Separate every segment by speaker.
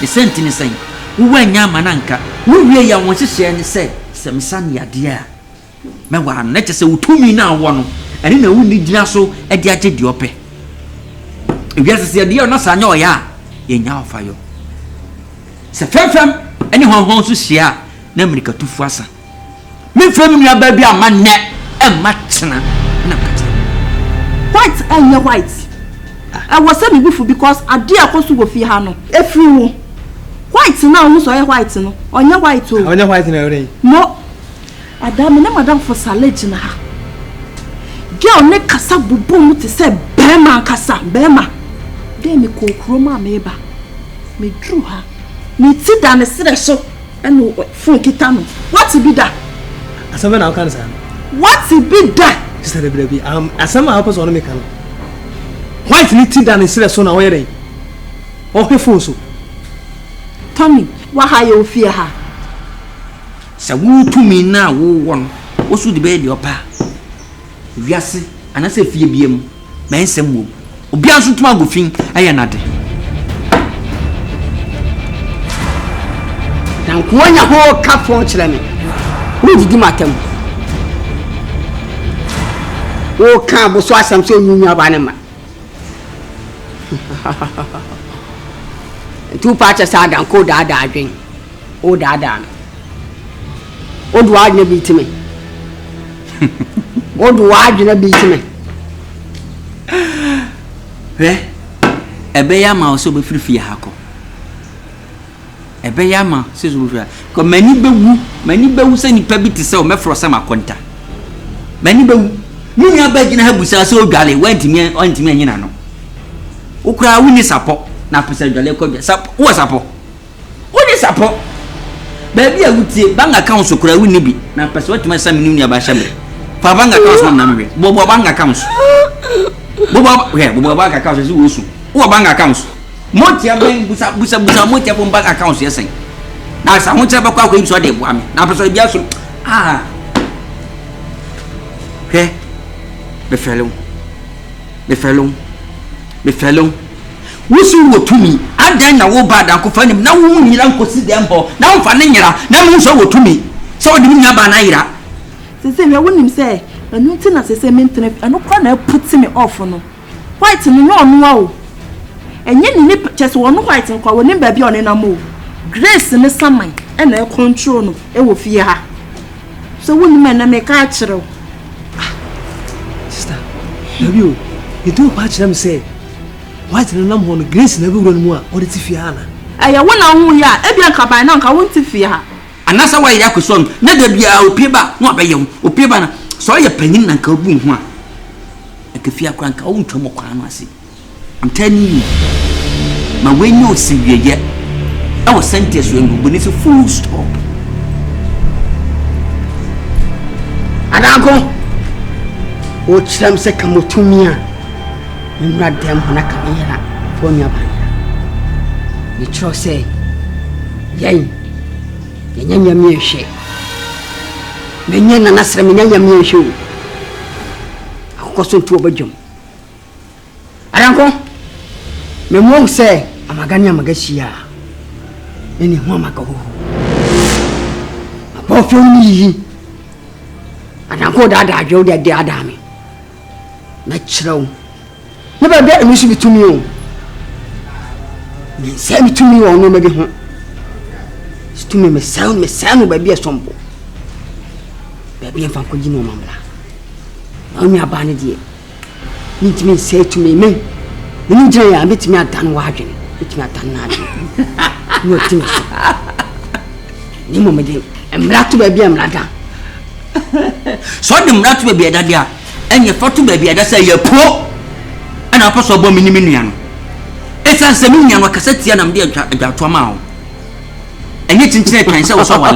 Speaker 1: the sentence is saying, "Who went Yamananka, who we are want to share and say, some son, ya dear. Mewan, let us say, 2 me now one, and in a windy jasso at the attic diope. If you have to say, dear, not Sanyo, ya, in your fire. Say, Fem, anyone wants to share, Namika to Fassa. Me from your baby, a man net, and matchna.
Speaker 2: White and your white. I was saying before because I dear Cosu of Fiano. Every white now, who's a white no, on your white too.
Speaker 3: On your white in a
Speaker 2: no. I damn madame for salage in her. Girl, neck cassa boom to say, Bema cassa, Bema. Then me call Chroma Meba. Me drew her. Me sit down a so and funky tano. What's it be that?
Speaker 3: As someone now can say,
Speaker 2: what's it be that?
Speaker 3: Sister baby, as some helpers on me can. White knitted down instead of so now wearing. Oh, her fool so.
Speaker 2: Tommy, why are you fear her?
Speaker 1: So, woo to me now, woo one. What's with the bed your pa? Yassi, and I say, Fibium, man, some woo. Obiasu to my goofing, I am not.
Speaker 4: Now, when your whole cup for children, who did you matter? Oh, can't was what I'm saying, you have animal. 2 patches are down, cold dada drink. Oh, dada. Oh, do I never beat me? Oh, do I never beat me?
Speaker 1: Eh? A bayama also be free for Hako. A bayama says, "Come many bewu send you pebby to sell me for some conta. Many bewu, you are begging her with us so galley, went to me on to me, you know. Ukra win is support, now present the level sap, what's up? What is up? Baby, I would say, Bang accounts of Kura win be, now persuade my son in your bashabe. For Bang accounts on Nammy, Bobo Bang accounts. Bobo, where Bobo Bang accounts is also. Who Bang accounts? Montia Bang Busa Motia from bank accounts, yes. Now, some much about Quakin so they want me. Now, persuade Yasu. Ah, okay. The fellow. Wusu wo to me. I then na wo bad and find him. Now, you don't consider them. Now, Fanina. Now, so wo to me. So, do you have an ira?
Speaker 2: Say, I wouldn't say, and no thing as I say, maintenance, and no corner puts me off on. White and no. And yet, nip just one white and call him baby on a move. Grace in the summer, and a control, it will fear her. So, when men make natural.
Speaker 3: Sister, you do patch them say. White and a number Grace never run more, or it's Fiana. I
Speaker 2: want to ya, Ebianca by now, I want to fear her.
Speaker 1: And that's why I could son, never be our paper, not by you, or paper, so you're penning and kaboom one. I could fear crank own to Mokanasi. I'm telling you, my way no see you yet. I was sent this when it's a full stop.
Speaker 4: And uncle, watch them second to me. You not them when I come here for me. You trust say, yay, Yanya Mirshe. Many and Nasra Minya Mirshu. I'll cost to a bedroom. Uncle, me won't say, I'm a Ganya Magasia. Any woman go. Above me. And Uncle Dada, Joe, that dear Adami. Natural. Never bet a mission to me. Send me to me or no maybe. It's to me, sound baby a stumble. Baby and Fancodino Mamma. Only a banner dear. Meet me say to me, me. The new day I meet me at Dan Wagon. Meet me at Dan Wagon. No things. Nemo me, and black to baby and Lada.
Speaker 1: So them not to be a dadia, and your photo baby, I say you're poor. And I pass over Miniminian. It's a Seminian or Cassetian and dear Tomao. And yet in China, I saw so well.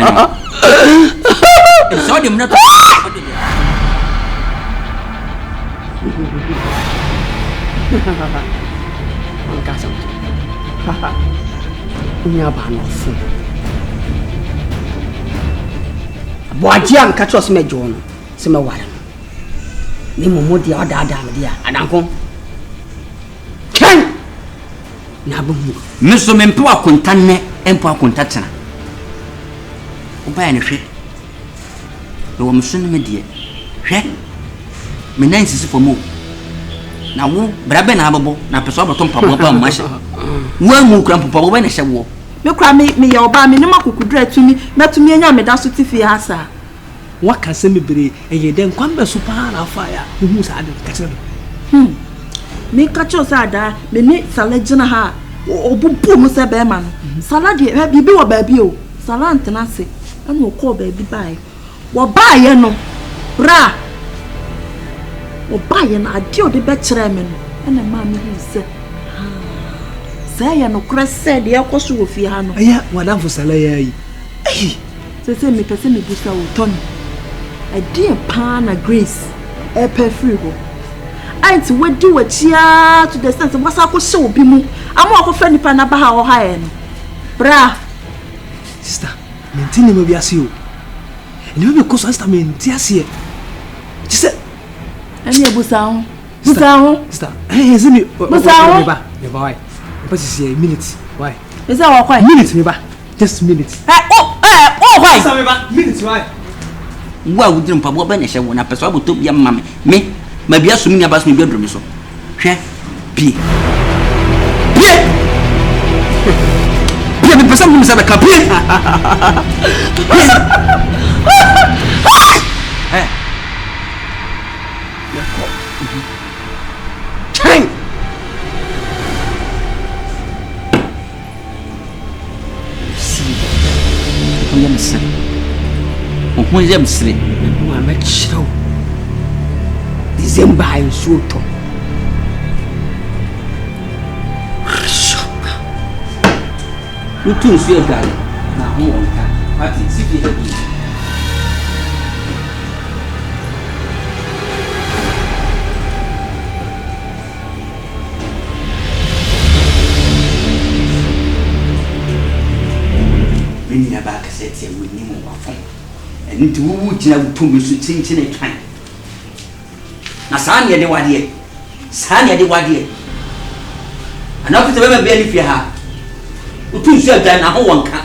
Speaker 1: Saw them not.
Speaker 4: Boajian catch us me John, Sima Warren. Nemo the other Adam, dear, and Uncle. na bo mu
Speaker 1: me so me mpo akonta ne empo akonta tena oba ne hwe wo me so ne me de hwe me nan sisi fo mo na wo brabe na abobo na peso aboto mpabo ba mo ahye wo mu kura mpabo ba na hye wo
Speaker 2: me kura me ye oba me ne makukudra tumi metumi anya me da so tifi hasa
Speaker 3: waka se me bere eye den kwamba super na fa ya hu sa ade ka se
Speaker 2: me ka cho sa da me ni sala gina ha obubu mu se be ma no sala de bibi wo ba bi o sala ntena se ana o ko ba bi bai wo ba ye no bra wo ba ye na ade o de be kire me no ana ma me hu se saya no krese de yakoso wo fi ha no
Speaker 3: aya wada fo sala ya yi
Speaker 2: se me pese me busa wo ton ade pa na grace e pe free go anti wedi wachia to the sense wasa ko hye obi mu ama akofa nipa na ba ha o ha e no bra
Speaker 3: sister mentini me biase o ene me ko so sister menti ase e tise
Speaker 2: ani ebusa ho
Speaker 3: sister zini
Speaker 2: busa
Speaker 3: me ba why because it's a minute why
Speaker 2: is that why
Speaker 3: minute me ba just minute
Speaker 2: why
Speaker 3: sister me ba minute why
Speaker 1: wo wudin mpabo ba na hye wo na peso aboto bia mama me ma bia so mi abas mi bedroom so hwe pie me pesa mu sabe ka pie
Speaker 4: Chang
Speaker 1: Omo yam sire
Speaker 4: wa ma chiro December ay suto
Speaker 1: Utu nsu edale na ho wonka pati sifi hebi Minna ba ka sete woni mo wafon enti wo gina wutumi so chinchine twan na saani de wade ana ko tebe be ali fi ha utu su ada na ho wonka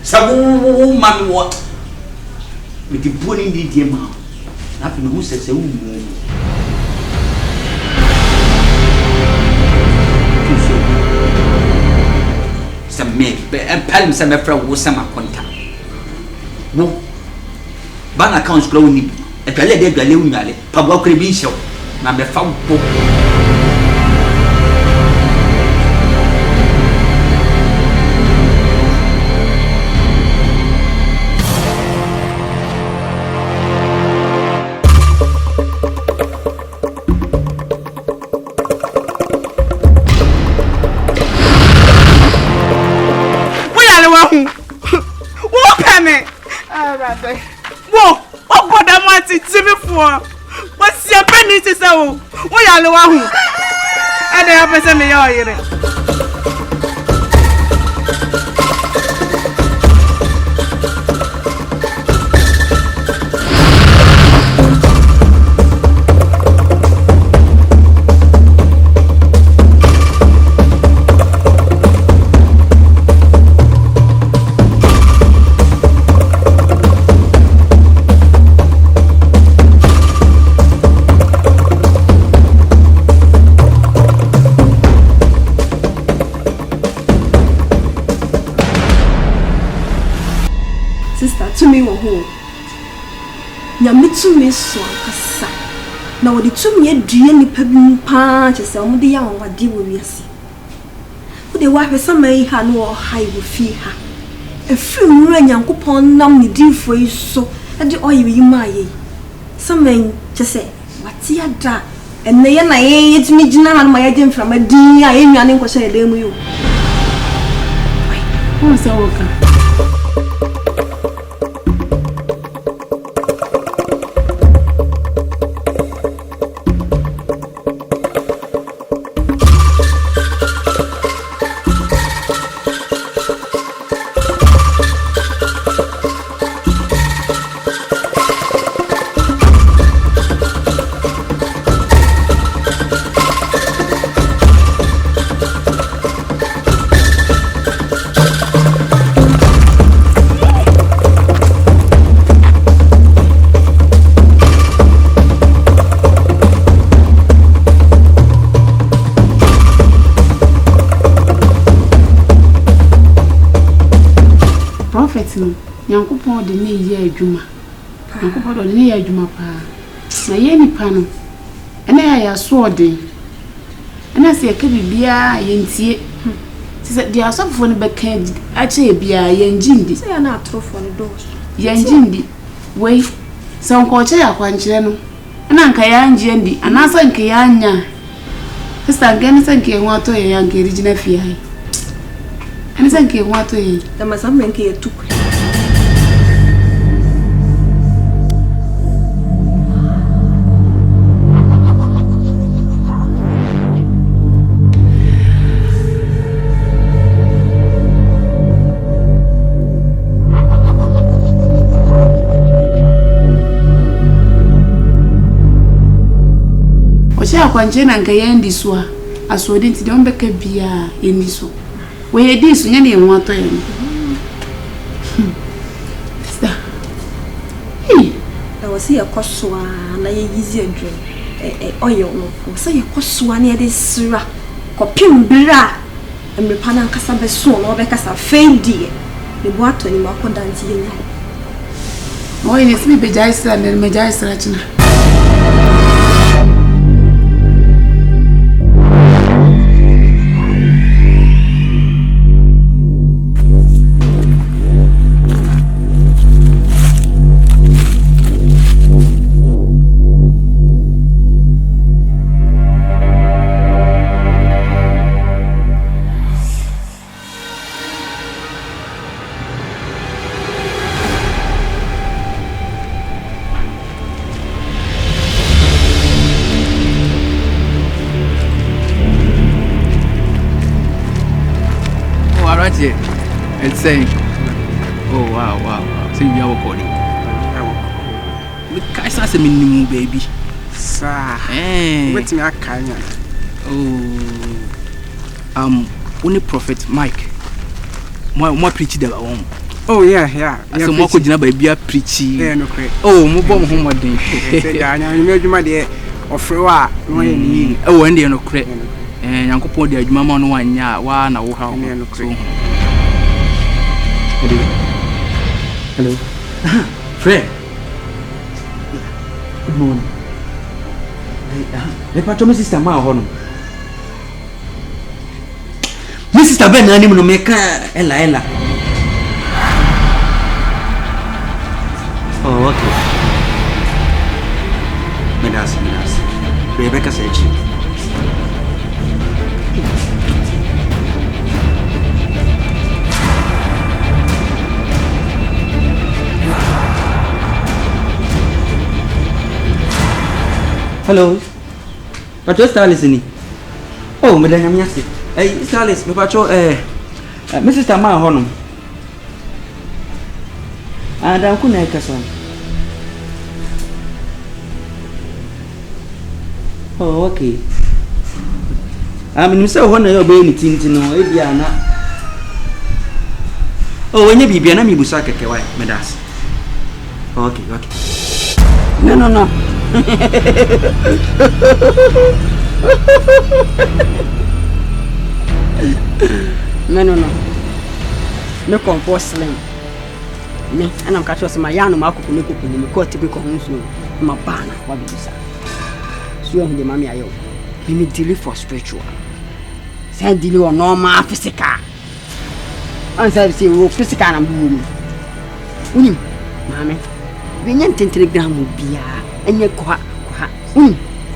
Speaker 1: sabu ma mi wo me di boni ndi die ma na fi no sese wu mu me palm se me fra wo sama konta wo ban account kro ni e tale de dwale unale pa gwa kre bi hyew na me fa wo
Speaker 2: Wo ogoda mati timi fo wo si apani ti se wo ya le wa hu e de ya pese me ya oyire
Speaker 5: nyame tumi so akasa na wodi tumi adue nipa bi mpa chese omde ya wade wo wiase wode wa hwesa mai ha no hai wo fi ha efiri nwura nyankopon nam ne difo yi so ade oyi yi maye samen chese wati ada enne ye na ye tumi gina na ma ye dem frama din ya ye nwane nkwo hye dem yo
Speaker 2: wo so wo ka
Speaker 6: no nyankopɔn de ne yɛ adwuma nyankopɔn de ne yɛ adwuma paa na yɛ nipa no ɛna yɛ asoɔden ɛna sɛ yɛka bibia yɛntie sɛ de asɔfo no bɛka akyɛ bia yɛngyindi
Speaker 5: sɛ yɛ na atrofo no dɔɔso
Speaker 6: yɛngyindi wei sɛ nkɔkyɛ yɛ akwankyerɛ no ɛna nka yɛangye ndi anaasɛ nka yɛanya sista nka ne sɛ nka yɛho atɔ yɛ yɛ nka yɛgyina fie hai ɛne sɛ nka yɛho atɔ yɛ
Speaker 5: na masa mɛ nka yɛtu kwan
Speaker 6: akwanche na nka yendi so a asodi nti de on beka bia yendi so we yedi so nya na enwo ato ye no sta
Speaker 5: na wasi yakoso a na ye yizi adwum oyo no wasi yakoso a na ye de sira kopim bra emrepa na nkasa beso no obekasa fendi ne bo ato ni makoda nti ye nya
Speaker 6: o ye simi be jaisra na me jaisra china
Speaker 1: It's saying, oh wow. So you are recording. Look, I saw some new baby.
Speaker 7: Sir, what's me a kind?
Speaker 1: Oh, only Prophet Mike. More preachy than home.
Speaker 7: Oh yeah.
Speaker 1: So more could you be a preachy?
Speaker 7: Yeah, no credit.
Speaker 1: Oh, move on home one day.
Speaker 7: I made you my dear of Frewa.
Speaker 1: Oh, and they no credit. And Uncle Paul, the Mamma, no one, yeah, one, or how no credit. Hello. Fred. Good morning. Hey, Patrol, Mrs. Ma Honor. Mrs. Ben, I no make Ella. Oh, okay. Medas. Rebecca said she. Hello. Patrol Starless ni. Oh, madam Yasi. Hey, Starless, me patrol Mrs. Tamar Honum. And I'm kuna kason. Oh, okay. I'm so honor your baby tintin no ebiana. Oh, when you be biana mi busaka kewai, medas. Okay.
Speaker 4: No. No. Me compost slim. Me, and I'm catching some yano marco me caught to be consumed. My banner, what did you say? So the mammy ayo. He me deal for spiritual. Send deal or normal physical. Answer say physical and boom. Mammy. We need telegram will be and ye qua.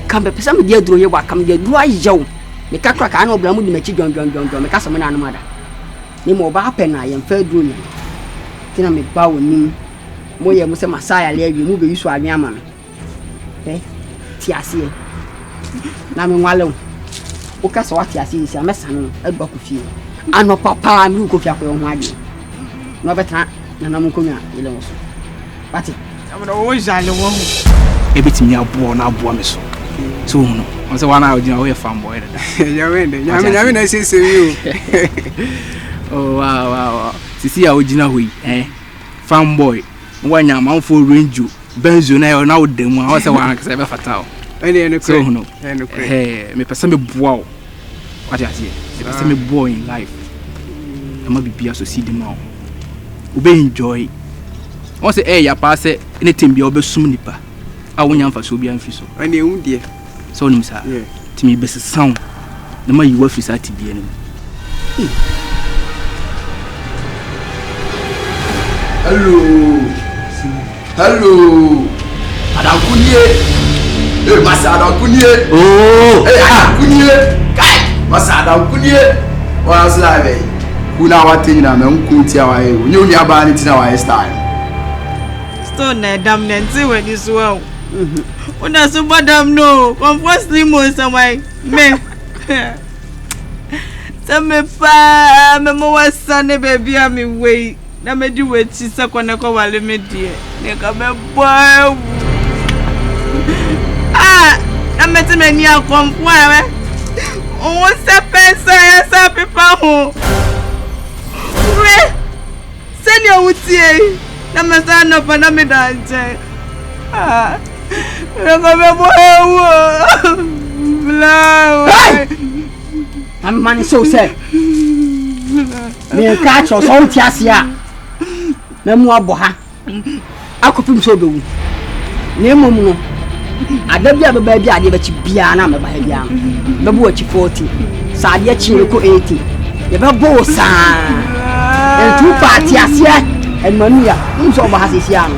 Speaker 4: Come be some dear do you what come dear dry young. The crack I know Blamu the Machi John, make us a man and mother. Ni more bapen I am fair doing. Then I make bow with me. Moya Musa Messiah lay you move you so I am. Eh? Tiasia. Namin Wallow. Ocas what Tiasia is a messan, a book of you. I know papa and you go for your money. No better than I'm going to. But
Speaker 7: I'm always I know.
Speaker 1: Everything you are born, I'll born so. So, no, I was 1 hour away from boy.
Speaker 7: I mean, I say you.
Speaker 1: Oh, wow. See how you know, farm boy. When your mouth full range you, Benzo now, them I was a one because I ever fatal. So, no, hey, me person be wow. What I say, me person be boy in life. I might be able to see them now.
Speaker 8: ube enjoy wọ́n sẹ ya pa sẹ anything bi obe sum nipa a wonya mfa so bi amfi so
Speaker 7: ane ehu de
Speaker 8: so nim sa timi bes sound na ma yiwa fi sa ti bi anim
Speaker 9: hello adakunye masa adakunye adakunye kai masa adakunye wa slave kuna wati na me nkuntia wa e onye aba ni tina wa style
Speaker 2: stone na dam na nti we ni so o una so madam no comfort slim o samai me Same pa me mo wasane baby ami we na me di we ti se kone ko wale me die ne ka me boy na me ti me ni akomfo awe o se pensa ya sa pipa ho we se ni o tie na me sa no pa na me da nje ne ka me boy bla
Speaker 4: I'm man so say. Me catch us on tiasia. Me mu abo ha. Akopim so bewu. Ne mom no. Adabia baba bia ade bachi bia na me ba bia. Bebu achi 40. Sa ade achi ko 80. Ye be bo sa. En tu party asia en manuya. Nso ba ha sesia no.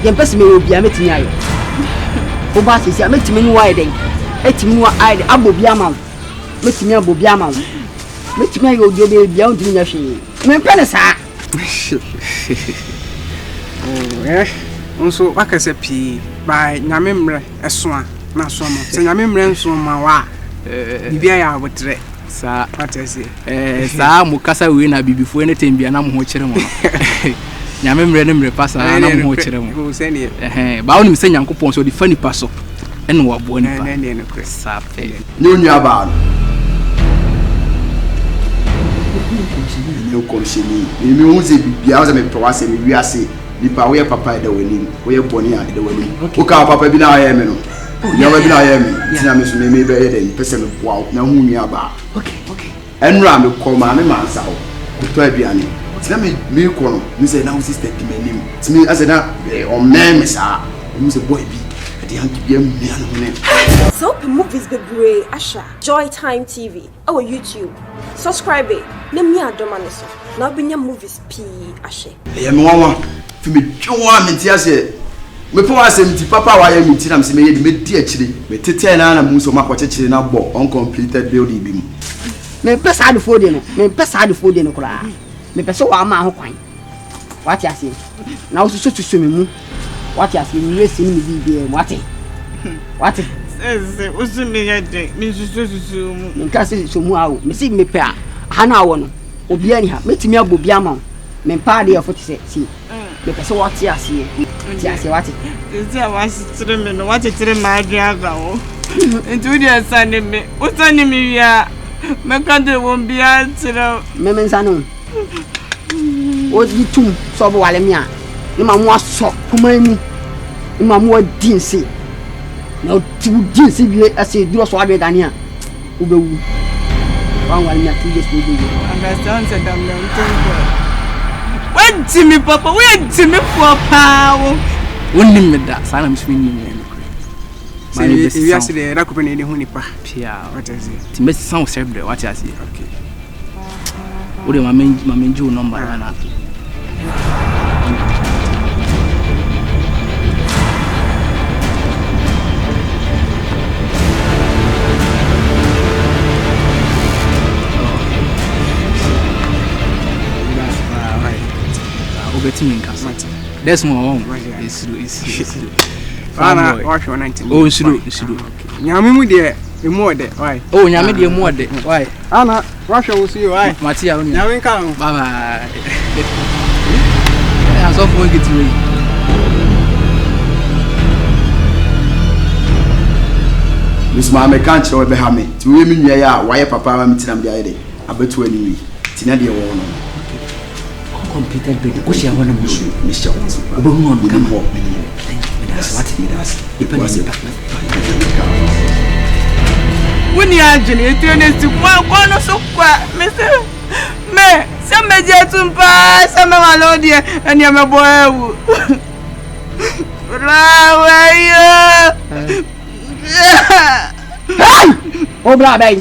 Speaker 4: Ye mpese me obia metimi ayo. Oba sesia metimi ni wide den. Etimi ni wide abo bia ma. Metimi abobi ama metimi ayo odi obe bia ntimi nya hwe me pele sa
Speaker 7: nso wakase pi ba nyame mre eso a na so mo se nyame mre nso ma wa bibia ya abotre
Speaker 8: sa
Speaker 7: atese
Speaker 8: sa mu kasa we na bibifo ne tembia na mo ho kire mo nyame mre ne mre pasa na mo ho kire mo ba woni se nyankopon so di fani paso ene wo bo ni pa
Speaker 7: ne
Speaker 8: sa fe
Speaker 9: nyonyu aba no komshini mi hunze bibia o se me proase mi wiase nipa wo ye papa da wani wo ye boni a da wani wo ka papa bi na ye me no ya ba bi na ye me tina me so me be ye den pese me boa na hunyu aba okay enra me ko ma me mansa wo to aduane tina me ko no mi se na wo sister di manim timi ase na o me sa mi se boy bi
Speaker 5: So movies be great Asha Joy Time TV our YouTube subscribe na mi adoma ne so na obinya movies p Asha
Speaker 9: ye me won fi me twa me ti ase me po asem ti papa wa ye mi ti na me se me ye me di akire me tete na mu so makochechire na bo uncompleted building bi mu
Speaker 4: me pesa ade fo de no kura me pesa wa ma ho kwan wati ase na wo so me mu wati ase mi resi ni bi wati
Speaker 2: se usumi yede mi susu mu
Speaker 4: mi ka se so mu awo me si me pe a ha na awo no obi ani ha metimi abobi ama me pa de afo ti se si me pese wati ase ti ase wati
Speaker 2: ti a wasi tire me no wati tire ma adua ga wo ntu di asane me usani mi wia me ka de won bia tire
Speaker 4: me nsano o di tum so bo wale mi a ni ma mu aso kuma ni ma mu adinse na ti dinse bi ase duro so ade dania ubewu wan wale mi a 2 years go
Speaker 2: understand say dam na ntonko when Jimmy papa when Jimmy papa
Speaker 8: wonni me da sana mi swini me
Speaker 7: ma ni be ase de ra ko ne hu nipa
Speaker 8: pia
Speaker 7: watese
Speaker 8: ti me sound serve de what ase okay o de ma menju number na betting cast. That's more. It's
Speaker 7: Ana wash 19.
Speaker 8: Oh, suru.
Speaker 7: Nyame mu de e mo de. Why?
Speaker 8: Oh, nyame de mo de. Why?
Speaker 7: Ana wash wo see why?
Speaker 8: Matia oni.
Speaker 7: Nyame ka.
Speaker 8: Bye bye. Ya so for get away.
Speaker 9: Miss Mama can't show be ha me. Ti we mi nua ya why papa ma mitinam de ayede. Abetu ani wi. Ti na de wo no.
Speaker 1: Completed building. What you want to do?
Speaker 9: Mr.
Speaker 1: Obo on come home.
Speaker 9: What he does. Depends.
Speaker 2: When you are Jenny, you turn to one corner so quiet, Mr.
Speaker 7: Me, some jet pass, some of my lord, and you're my boy.
Speaker 4: Hey! Oh, brother.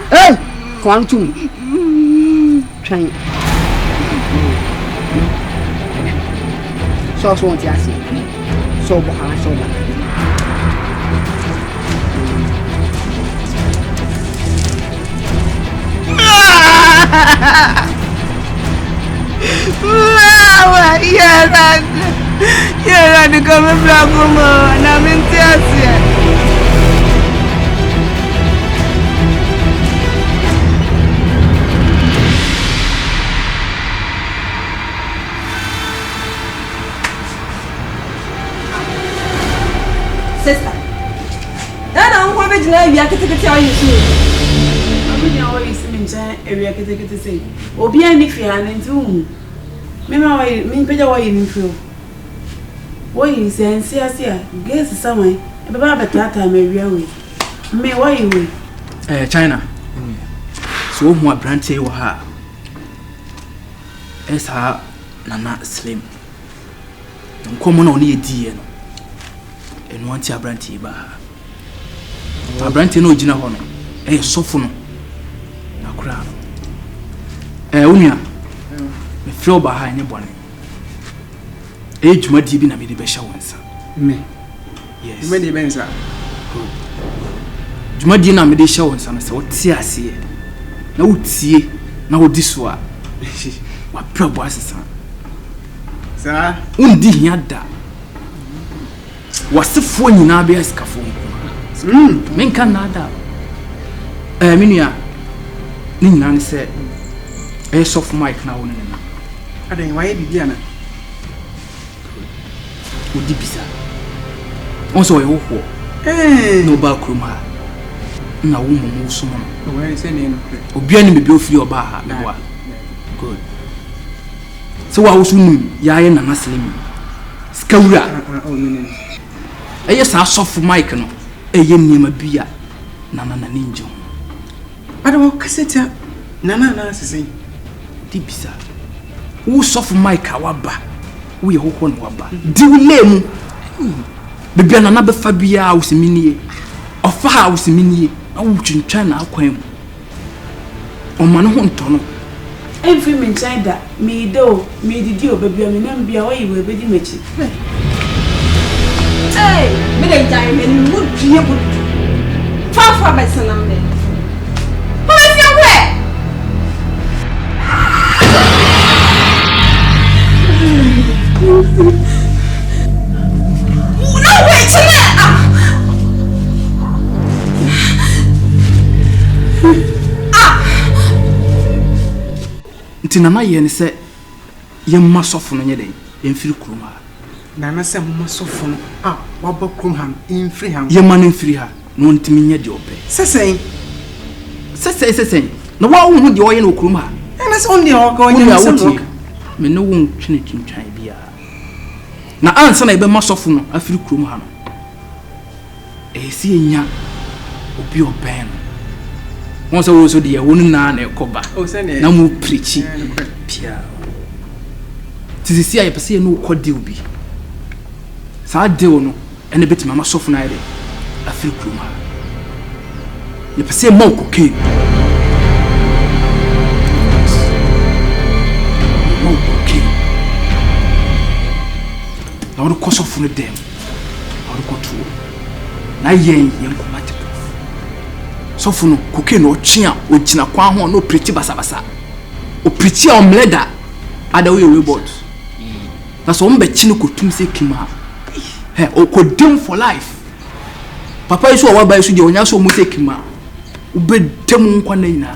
Speaker 4: Hey! Quantum. Train. So, what you say? So,
Speaker 7: Yeah, the coming black woman, I'm in tears.
Speaker 2: Sister. I'm going to know you are going to tell you.
Speaker 6: I'm always in area to say, or be any fear and do. Memory, mean better way in feel. What is and see us here? Guess somewhere, about that time, maybe away. May why you
Speaker 8: China. So, more brandy or her. As her Nana Slim. Don't come on only a dear. And want your brandy bar. A brandy no dinner honor. A soften. No crown. Unia. Me feel behind your bonnet. Age might be a bit better once.
Speaker 7: Me.
Speaker 8: Yes.
Speaker 7: Many Benza.
Speaker 8: Jumadina made show once and so see I see. No see, no this one. What trouble is son?
Speaker 7: Sir,
Speaker 8: Undi yada. Was the phone in Abia scaffold? Men can nada. Minia Ninan said, a soft mic now.
Speaker 7: I didn't why be Diana.
Speaker 8: Would be bizarre. Also, a hope. No balcoma. Na woman, someone.
Speaker 7: Where is any name?
Speaker 8: Obiani be built for your bar. Good. So I was soon Yayan and Muslim. Scoura. A yes, I saw for Mike. A yen name a beer. Nana Ninja.
Speaker 7: I don't cassette. Nana, say.
Speaker 8: Deep bizarre. Who saw for Mike, Awaba? We hope on Waba. Do name. Baby, another Fabia house in Minie. Of house in Minie. I would in China, Quam. On Manhontono.
Speaker 6: Every man China, me do, me the deal, baby, I mean, be away with Betty Mitchell.
Speaker 2: Hey, me diamond would be able to. Far from my son, I'm there. What is your way? No, wait,
Speaker 8: Nana yen say, you must soften on your day in free cruma.
Speaker 7: Nana said, must soften. What about Crumham in Freeham?
Speaker 8: Your man in free her, no to me your pay.
Speaker 7: Say,
Speaker 8: no one would the oil no cruma.
Speaker 7: And that's only all going
Speaker 8: to me. No one chinning China beer. Now answer I be must soften a free crumham. A see ya, or be your pen. Once I was the woman nan a coba. Oh, send it. No more preaching. Pia. Tis see I perceive no quad deal be. Sad deal no, and a bit mamma soften a free cruma. You perceive more cocaine. More cocaine. Now the cost of from the dam. How to control. Na yen compatible. So for no cocaine or chia or china kwan no pretty basabasa. O pretty on leather other way robot. That's one be chino ko tum say kima. He o ko dem for life. Papa iso wa ba iso de onya so mo say kima. O be dem nkwa na ina.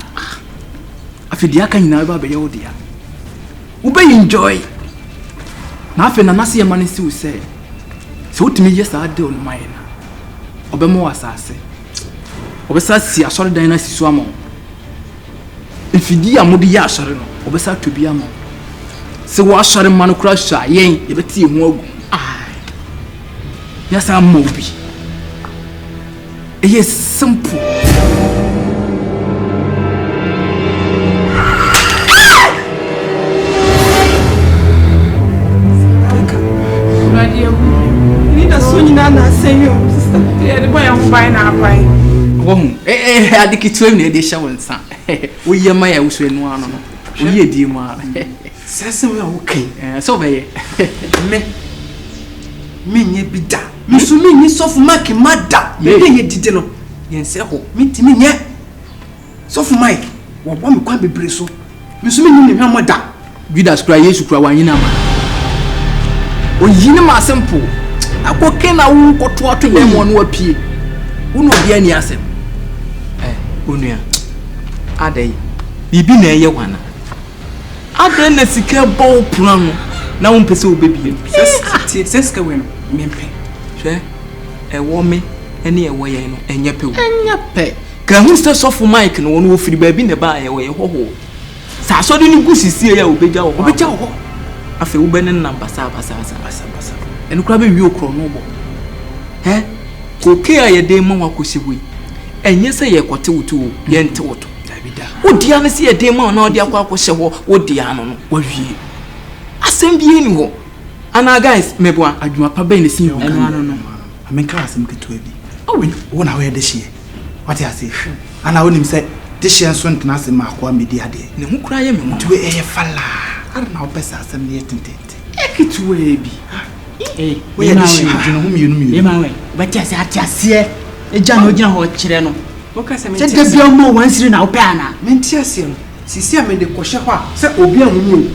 Speaker 8: Afidi aka ina ba be ye odia. O be enjoy. Na afi na nase yema nsi wo say. So utimi yes ade on my na. Obemo wasase. Obesa si asori dan na sisu amo. Ifidi amodi ya asori no. Obesa tobi amo. Se wo asori manu kura sha yen ye beti hu agu. Ya sa mo bi. It is simple.
Speaker 5: so nyina na say yo sister.
Speaker 6: Yeah, the boy am buy na buy.
Speaker 8: Adikitwem na de hye wonsa. Wo yema ya wo so enu ano no. Wo ye di mu ara.
Speaker 3: Sese we wo kai.
Speaker 8: So be
Speaker 3: Me nye bida. Me so me nye sofu Mike mada. Me ye dide no. Yen se ho. Me ti me nye. Sofu Mike. Wo bo me kwa bebre so. Me so me nye hwa moda.
Speaker 8: Judas kura Yesu kura wanyina ma. Oyine ma simple. Akoke na wo koto ato dem no apie. Wo no bia ni asem.
Speaker 3: Onua. Adai. Bibi na eye wana. Adai na sika bo plano. Na wo mpese obebie. Seska we no mempe. Hwe ewo me ene ewo ye no enye pe wo.
Speaker 8: Enye pe.
Speaker 3: Ka hu sta sofu Mike no wo firi ba bi ne ba ye wo ye hoho. Sa so de ni gusisie ya obeja wo. Obeja wo. Afi wo be ne namba sa basa. Enu kura be wi okro no bo. Koke aye de ma wa kosiwi. Enye se ye kote wutu ye nte woto.
Speaker 8: Davida.
Speaker 3: Odia ne se ye de ma na odia kwa akose ho odia no no.
Speaker 8: Wa wie.
Speaker 3: Asem bi eni ho. Ana guys meboa
Speaker 8: adwuma pa ben ne sin ho.
Speaker 3: Eno ano no.
Speaker 8: Amenka asem keto abi. Awen wo na we de hye. What ya say? Ana wonim se de hye nso ntena asem ma akwa medi ade.
Speaker 3: Ne hu kura ye me
Speaker 8: Tuwe eye fala. Ara na opesa asem ne yetentente.
Speaker 3: Ekitu abi.
Speaker 8: We na hye gino hu mienu.
Speaker 4: E ma we. Ba tia se atiase. Eja na ogina ho kire no.
Speaker 3: Woka se me.
Speaker 4: Se de bia mo wansiri na wo pe ana.
Speaker 3: Mentiase no. Sisi amede kohye ho a se obi anwumu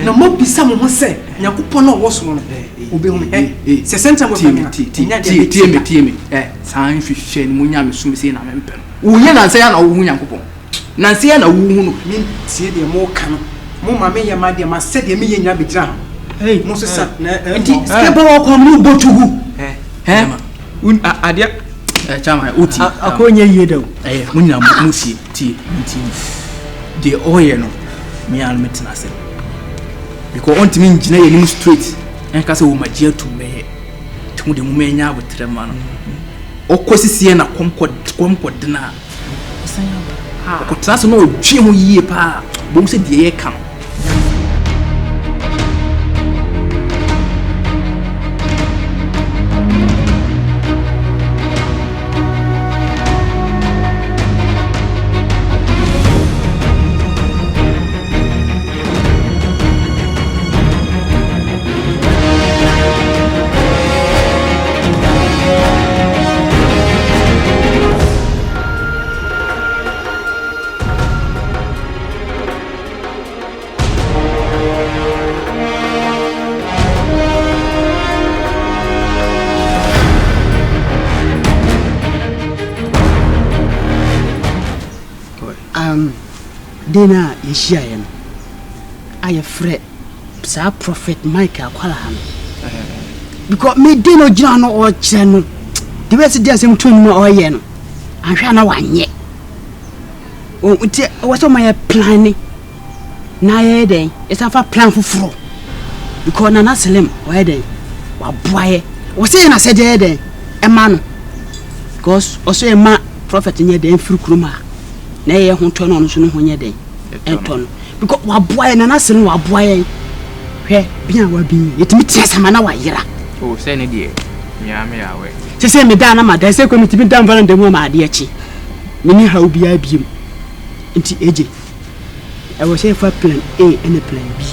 Speaker 3: na mo bisa mo ho se yakopɔ na wo so no obi hu se senta mo fa
Speaker 8: tie me san hwehwɛ ni munya me sum se na me mpɛ no wo ye na nse ya na wo hu yakopɔ na nse ya na wo hu no
Speaker 3: min tie de mo ka no mo ma me ye ma de ma se de me ye nya be gira mo so sa na
Speaker 4: Enti ske ba wo kom no botugu.
Speaker 3: un adia
Speaker 8: chama oti
Speaker 4: Akonya yie dawo.
Speaker 8: munya mo tie the oil no me an metina se because on timi ngina ye nim straight en ka se wo magia to me tumu de mu me nya abotre ma no okosisi na komkod na sanya ba ko tsa so no odwe ho yie pa bo se de ye ka
Speaker 4: Dena yeshia ye no. Aye frɛ sa prophet Mike akwala ha no. Because me deno gina no o kire no. The way se dia sem tun no o ye no. Anhwa na wanye. O nti wo so my planning. Na ye den, isa fa plan fufuro. Because na Salim o ye den. Wa boaye. Wo se na se de den. E ma no. Because also e ma prophet nye den firi kuruma. Na ye ho to no so no ho nye den. Enton. Because wa boaye na Salim wa boaye. Hwe bia wa bi. Yetimi tiasama na wa yira.
Speaker 10: Oh, say ne die. Nyame yawe.
Speaker 4: Se me da na ma da se ko mitimi da mfana ndemu ma ade achi. Mini ha obi abiem. Nti eje. I was say for plan A and plan B.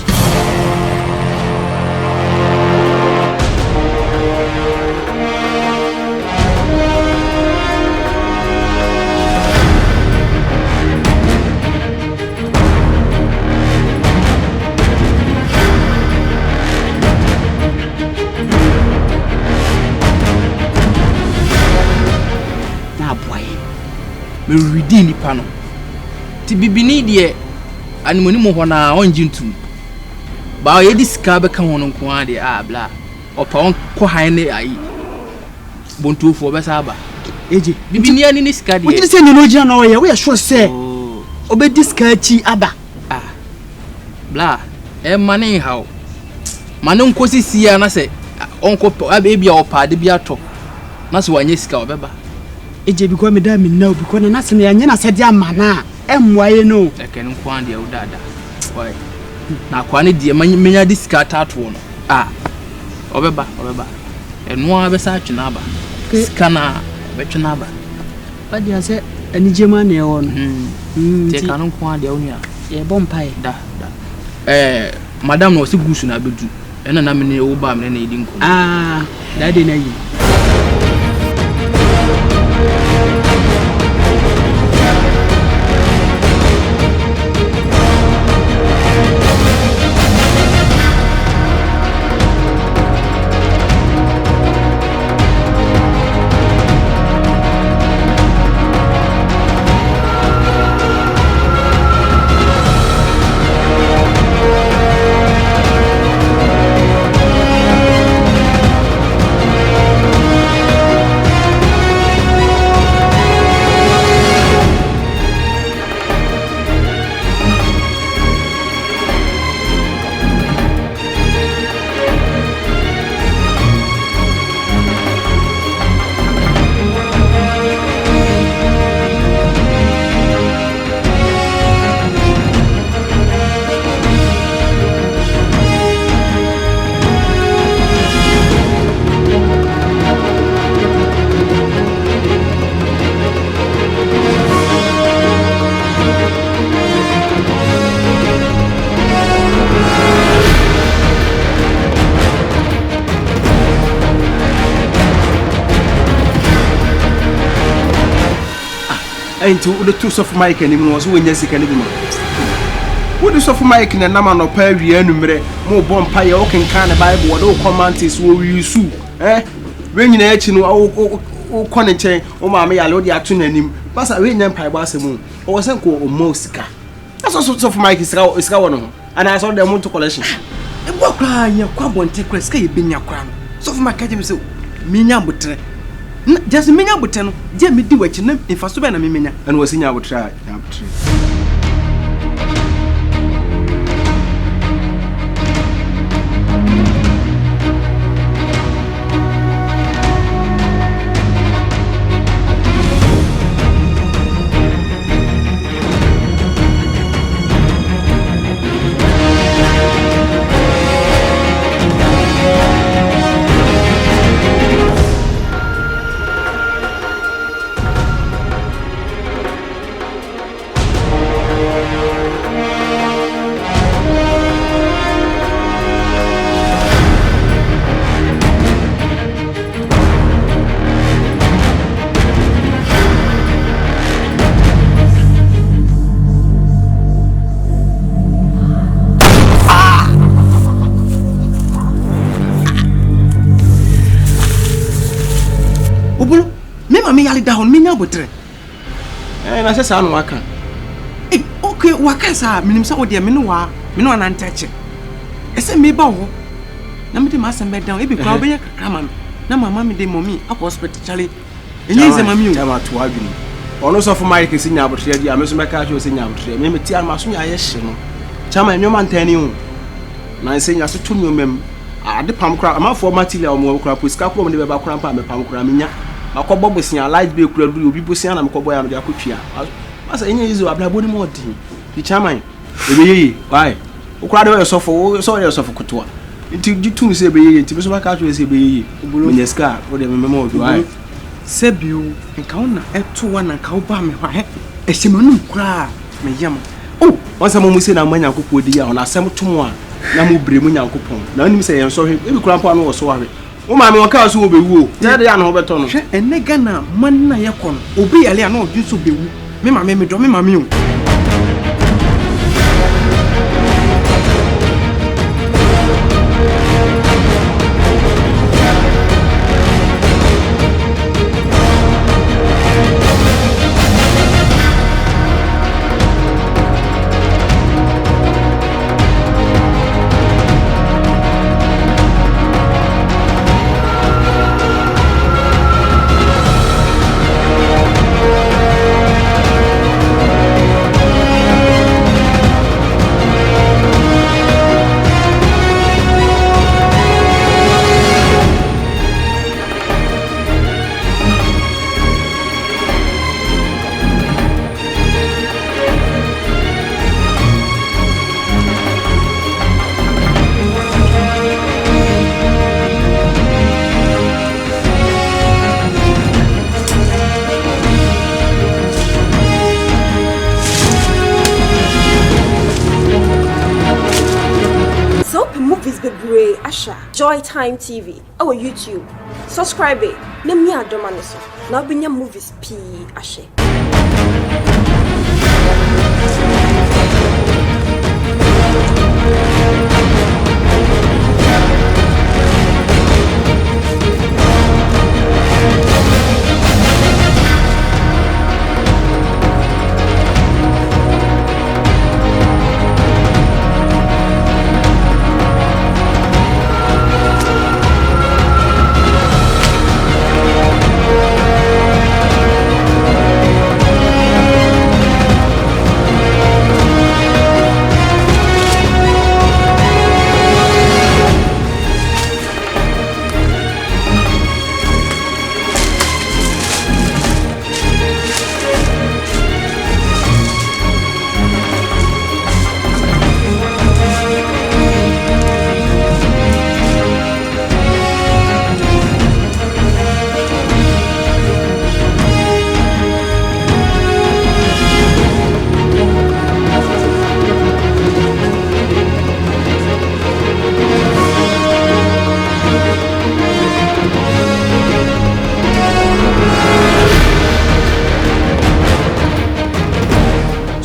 Speaker 8: me ready ni pa no ti bibini de animoni mo hona onjintum ba ye diska be ka hono nko ade bla opa on ko han ne ayi bontufo be sa ba
Speaker 4: eje
Speaker 8: bibini ani ni ska de
Speaker 4: wo ti se ni no gina no ye we sure say obe diska chi aba
Speaker 8: bla e mane hawo mane nko sisia na se onko e bia opa de bia to na se wanye ska obeba
Speaker 4: eje because me da me now because na se me anya na se dia mana emwaye no
Speaker 8: e ken nko ande e udada why na kwa ne die menya diska tato no obeba
Speaker 10: ɛno a bɛsa atwe n'aba sika na bɛtwe n'aba
Speaker 4: ade ase anigema na ɛwɔ no
Speaker 10: te ka no nko a deɛ onua
Speaker 4: yɛbɔ mpae
Speaker 10: da madam na ɔse gusu na bɛdu ɛna na mene wo ba mene na yɛdi nko
Speaker 4: da de na yi
Speaker 11: enti wo de to soft mic ani mu so wonya sika ne bi ma wo de soft mic na nama no pa awie anumre mo bɔ mpa ye wo kenkan ne bible wo de wo comments wo yusu we nyina achi no wo kɔ ne nkyɛn wo ma me yale wo de ato nanim basa we nya mpa ba asɛm wo sɛ ko o mo sika aso soft mic sika wo no ho ana so de mo to collection
Speaker 7: e bo kra nya kwa bonte kra sika ye benya kra no soft mic ka je me se minya botre just menya botre no je me di wachi na infa so be na menya
Speaker 11: ana wasi nya botre
Speaker 7: me yale down me nya botre
Speaker 11: na se sa no waka
Speaker 7: okay waka sa minim sa wo de me no na ntache ese me ba wo na me de ma sem be down e bi kwa be kakra ma na mama me de mommy up hospital chale enye ze mami o
Speaker 11: tama to adwini ono so for Mike si nya botre dia me so me ka jo si nya botre me ti an ma so nya ye hye no chama enyo man tani o na se nya so to nyomem ade pam kra amafo material mo kra posika ko mo de be ba kra pa me pam kra me nya akọbọ bosia light be kura du obi bosia na mekọbọ ya me de akotwia asa enye izo ablabo ni mo din di chairman ebeyeye why ukura de yosofo so yosofo kotoa nti gitum se ebeyeye nti so baka atwe se ebeyeye menyeska wo de memema odo why
Speaker 7: sebiu nka wona eto wa na nka wo ba me hwa ehyemanu kura me yam wonse mo musi na manya kokọ di ya ona asem tomo a na mo bre mu nyankopon na onim se yen so hwe ebi kura mpa no wo so hwe wo ma me waka so obewu na de ya no beto no hwe enega na man na ye kono obi yale ya na odun so bewu me ma me do me ma me o
Speaker 5: Joy Time TV. Our YouTube. Subscribe it. Let me adore so. Now be your movies P Ashe.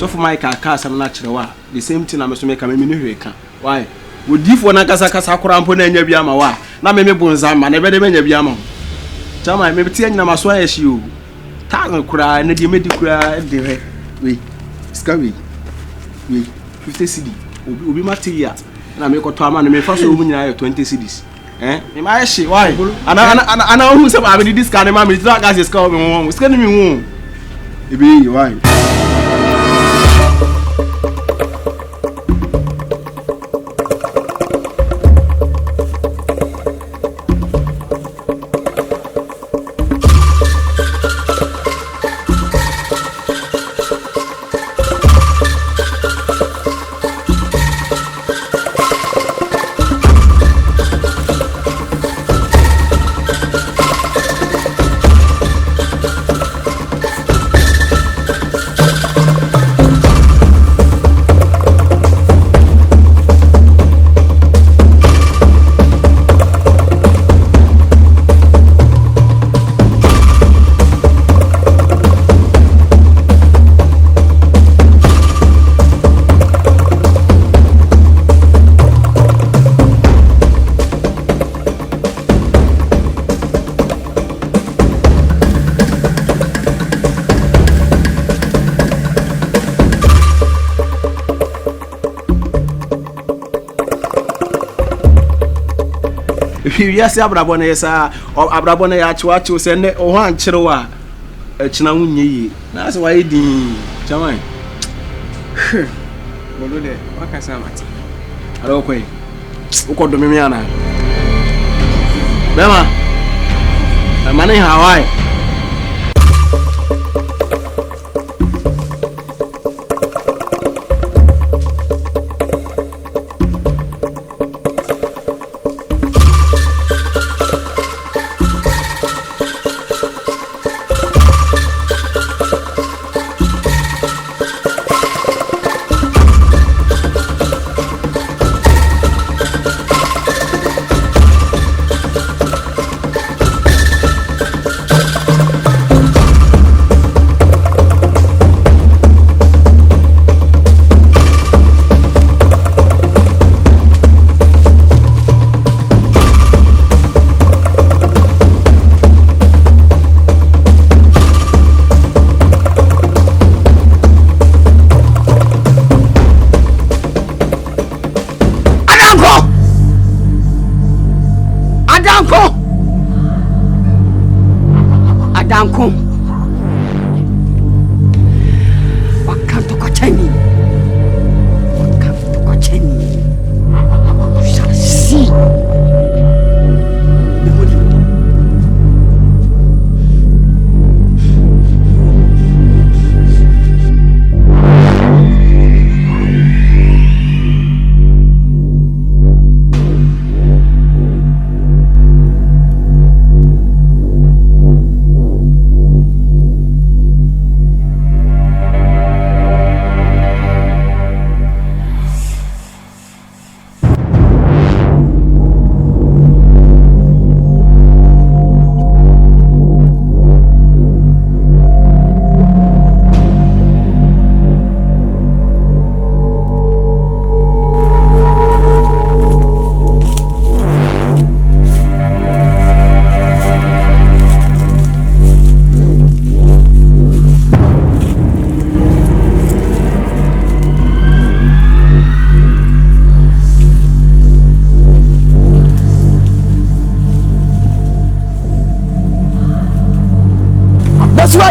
Speaker 11: So for my car some natural the same thing I'm make me hweka why would if one kasa kora mpo na nya bia ma wa na me bonza ma na be de nya bia ma chama me tie nyina maso ayeshi o ta kura na de medi kura de he we skawi we 50 cedi obi material na me ko to ama na me fa so mu nyina 20 cedis me ma ayeshi why ana who say I be this kind ma me drag gas ska me won ska ni me won e be why Yes, abrabona yesa abrabona ya chiwachi se ne o han chirewa echina wunye yi na se wa yidi chaman
Speaker 3: bolo de wakasa mati
Speaker 11: aro kwai uko do mimi ana bema mane Hawaii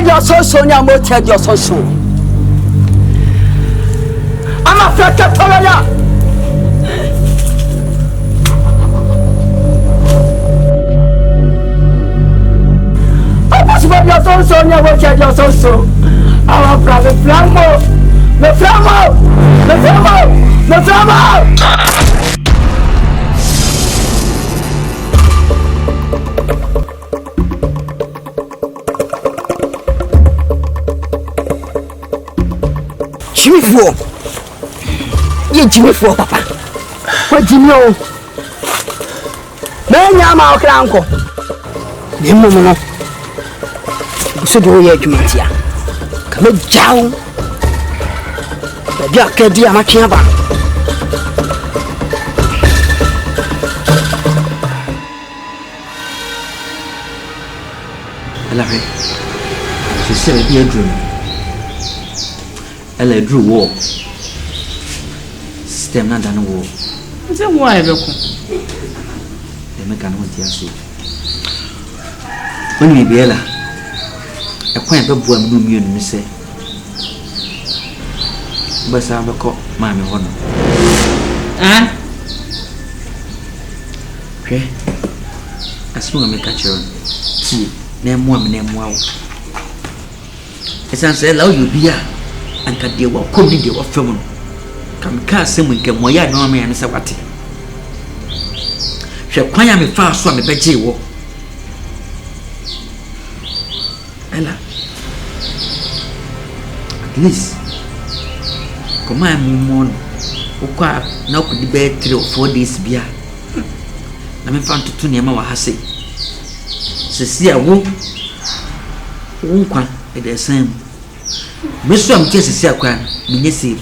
Speaker 4: tell your so nya mo tell your so I'm a fake tolaya Possible your so nya mo tell your so our brother flammo Jimmy for papa. What Jimmy? Benyama okranko. Nemo no. So do ye jumatia. Come down. Baby akedi amakia ba.
Speaker 1: Alahe. She said be a dream. Ella drew war. Stem na dan wo.
Speaker 6: Nse wo ai be ko.
Speaker 1: E me kan won ti aso. Oni bi ela. E kwan be bo am no mienu ni se. Ba sa be ko ma me hono. Ah? Ke. Asu me ka chiro. Ti na emu am na emu awo. Esan se la o yo bia anka de wa ko ni de wa fam no. Kamika asem nke moya no me ane se wate hwe kwan ya me fa so me beje wo ela at least koma mi mon ukwa na ko di be 3 or 4 days bia na me fa ntutu ne ma wa hase sesi a wo nkwa e de sam me so am ke sesi akwa me nyese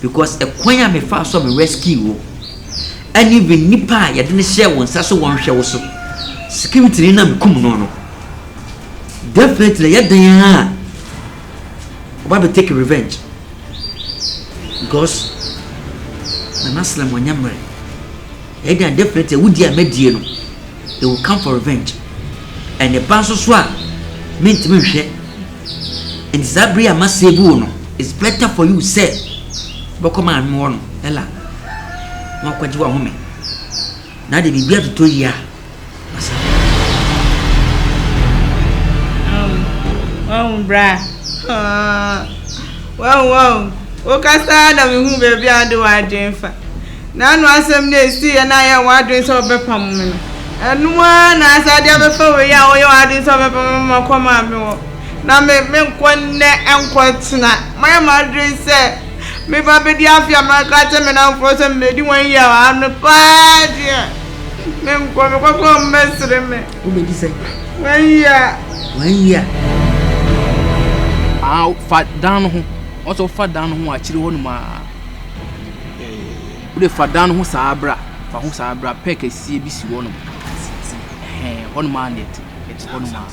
Speaker 1: because a kwanya me fa so me rescue wo and even nipa ya de ne share won sa so won hwe wo so security ni na me kum no definitely ya dan ha oba be take revenge because na naslam wanyamre e dan definitely wudi amedie no they will come for revenge and the banso so a mint me hwe and zabri amasebu no it's better for you say bokoma anwo no ela mo kwaji wa home na de bibia to ya
Speaker 12: bra wow o kasa na me hu bebia ade wa adwenfa na anu asem na esi na ya wa adwen so bepam me anu na asade befa we ya o ya adwen so bepam me koma me wo na me nkwanne enkwatna my madre say me ba be dia afia ma ka te me na fro se me di wan ya anu pa dia me nkwa me kwa mesre me
Speaker 1: o me di say
Speaker 12: wan ya
Speaker 10: ah fa dan ho also fa dan ho a chiri ho no ma o de fa dan ho saabra fa ho saabra peke sie bi si ho no ho no ma net it's ho no ma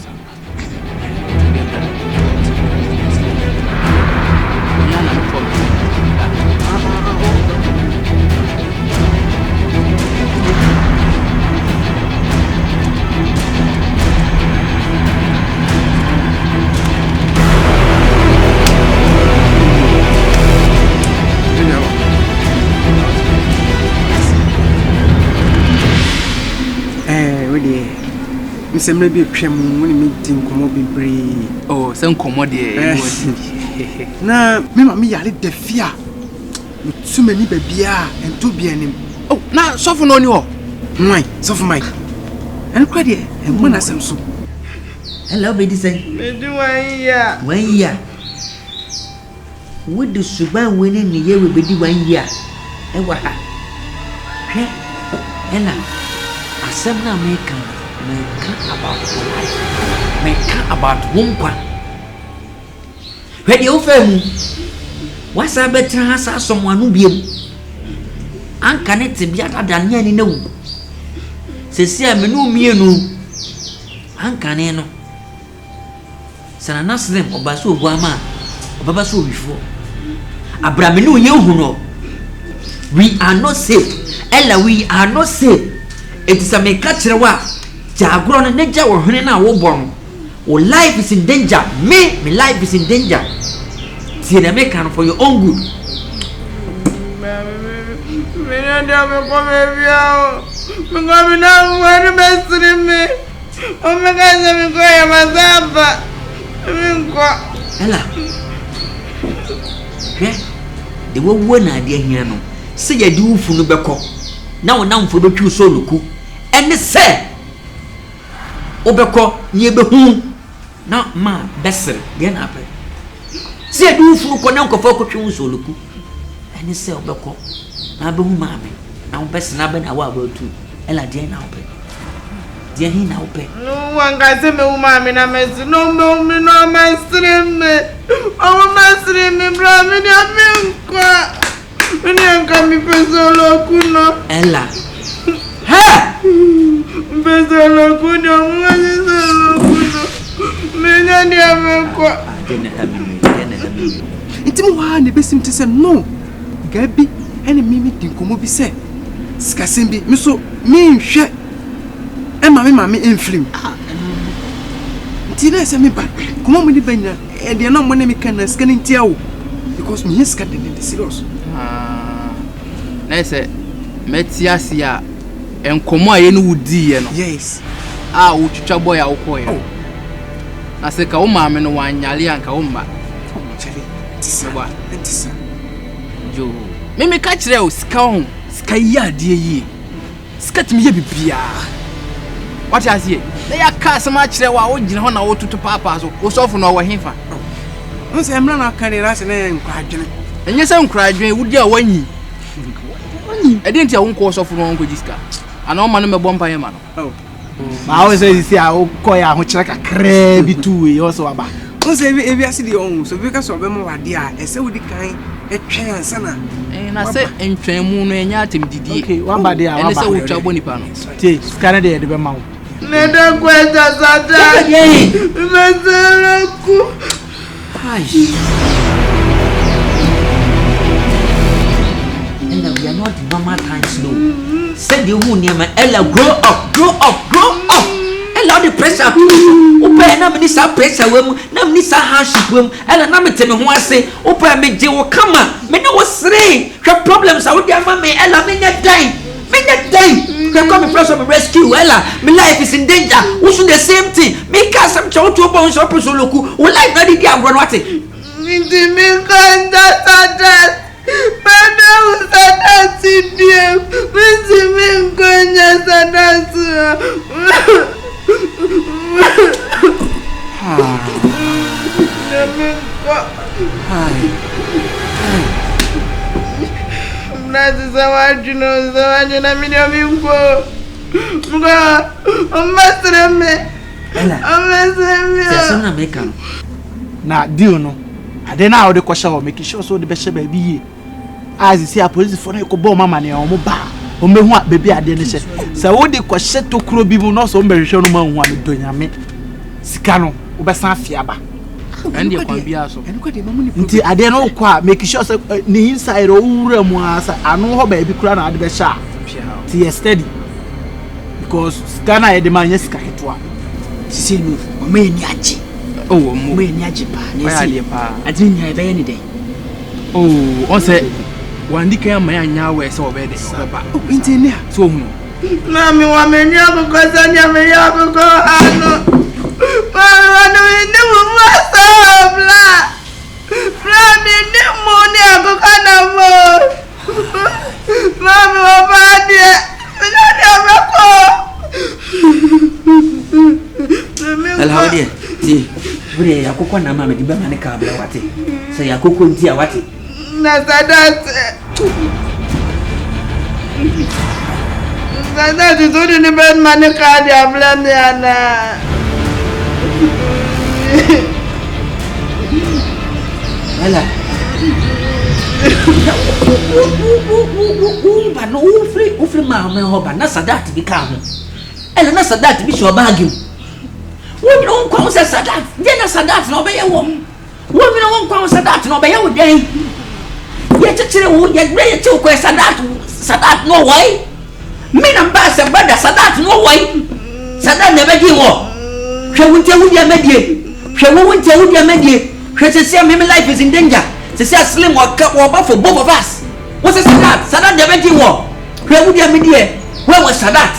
Speaker 11: Nsemre bi twem woni me din komo bebre
Speaker 10: oh se nkomo de
Speaker 11: na me ma me yale defia mutumani babia ento bia nim
Speaker 10: oh na sofo no ni ho
Speaker 11: nwai sofo mai en kwa de en mo na sem so
Speaker 1: hello baby say
Speaker 12: me di wan
Speaker 1: ya wo de suban woni ni ye we bedi wan ya e wa ha he ela asem na me kan about wonkwa where you fam what's a better has someone who be anka ne te bia dadan ne na wu sesi a me no mienu anka ne no sana nasrem obaso obu ama obaba so wifo abrame no ye hu no we are not safe ella we are not safe it is a me ka kire wa Jagro no neja wo hwene na wo bɔ no. Life is in danger. My life is in danger. See the make for your own good.
Speaker 12: Me no dey me come here o. Me come na one best me. O me ka se me go ya mazaba. Me go.
Speaker 1: Ella. The wo na ade ahia no. Se ye di ufu no beko. Na wo namfo betwi so luku. Ene se obeko ye behu na ma besere de na ape. Se ye di ufu no ko na nkofo akotwe so luku. Ene se obeko na behu maame. Na wo besere na be na wa abatu. Ella de na ope. De hin na ope.
Speaker 12: No one can say me maame na me no me no me stream me. O me stream me bra me de me nkwa. Mene nka mi pesolo kuno.
Speaker 1: Ella. Ha!
Speaker 12: Pesolo kuno, pesolo kuno. Mene ni ameko.
Speaker 1: Dene habi.
Speaker 11: Intimu wa ne besim te se no. Gabi ene mimi di nkomo bi se. Sikasim bi mi so mi nhwe. E mame enflim. Nti na se mi ba. Komo mo di banya. E de na mo ne mi kan na sika ni ntia wo. Because me yes ka de serious.
Speaker 10: Na ese metiasi a enkomo a ye no wudi ye no.
Speaker 11: Yes.
Speaker 10: Wo twitwa boy a wo koye. Na se ka wo maame no wanyale anka wo mba.
Speaker 11: Chele. Tisa. Tisa.
Speaker 10: Jo. Me ka kire o sika ho. Sika yi ade yi. Sika timi ye bibia. What you say? Na ya ka sama kire wa wo gine ho na wo tutu papa so. Wo sofo no wo hefa.
Speaker 11: No se emra na kan ra se na nkwa adwene.
Speaker 10: Enye se nkwa adwene wudi a wanyi. I didn't tell one course of wrong with this car. I know man me bomb pay man.
Speaker 11: Oh. Ma always say this here o koya ho kire kakra bi two we also aba. O say e bi ase di on so because of them wade a ese wodi kan e twen ansa na.
Speaker 10: Na say entwen mu no enya atem didie.
Speaker 11: Okay, one bad day
Speaker 10: ene say wo twa boni pa no.
Speaker 11: Tie, scan dey de be ma wo.
Speaker 12: Ne da kweta sata. Mesera ku.
Speaker 1: We are not normal times, no. Send you who near my Ella, grow up. Ella, the pressure. Open na minister pressure wem, na minister hardship wem. Ella na me tell me who I say, open me je wo come. Me no was three. Her problems are with your mama. Ella, me not die. Can come in front of me rescue. Ella, my life is in danger. We should the same thing. Me cast some child to bounce up so look. We life not the damn run what it.
Speaker 12: Me can't that. Mana usada sidia, mimi mkonya sana sua. Mnazi zawadi na mimi mko. Mga amasreme.
Speaker 1: Sasa na meka.
Speaker 11: Na deal no. Ade na ode kwasha ho make sure so de be she ba bi ye. As see a police for no ko bo mama ne o mo ba. O mehu a baby ade ne she. Sa wo de kwashe to kro bi mu no so mbe hwehwe no ma hu a me do nyame. Sika no wo be san afia ba.
Speaker 10: Ende kwa bia so.
Speaker 11: Nti ade no kwa make sure so ni inside o wura mu asa anu ho ba bi kura na ade be sha. Ti ye steady. Because sika na ye de man sika hetwa.
Speaker 1: Sisi no o me ni aji.
Speaker 10: Oh, mo
Speaker 1: ni aji pa.
Speaker 10: Ni pa.
Speaker 1: Adini nya be ni den.
Speaker 10: Oh, on say wandi kan ma anya we se obede obeba.
Speaker 11: Oh, engineer.
Speaker 10: So hu no.
Speaker 12: Na mi wa me nya ko kosa nya me ya ko ko ano. Pa no ni mo masa bla. Bla mi ni mo ni ko kana mo. Mami wa ba die. Me nya ko.
Speaker 1: Alhawdia. Ti. Bure yakoko na mama di ba mane ka bla wate. So yakoko nti a wate.
Speaker 12: Na sadat. Sadat tu ni ben mane ka di abla ni ana.
Speaker 1: Ela. Ba no ufri ma ho ba na sadat bi ka ho. Ela na sadat bi so baagim. Women don't come say sadat. Then na sadat no be ye wo. Women don't come sadat no be ye wo den. Ye chire wo ye gbe ye che ko sadat no why? Me na ba se brother sadat no why? Sada never give war. She won't tell you, Medie. She won't tell you, Medie. She says, "My life is in danger." She says, "Slim or cup or for both of us." What's a Sadat? Sadat never give war. She would have Medie. Where was Sadat?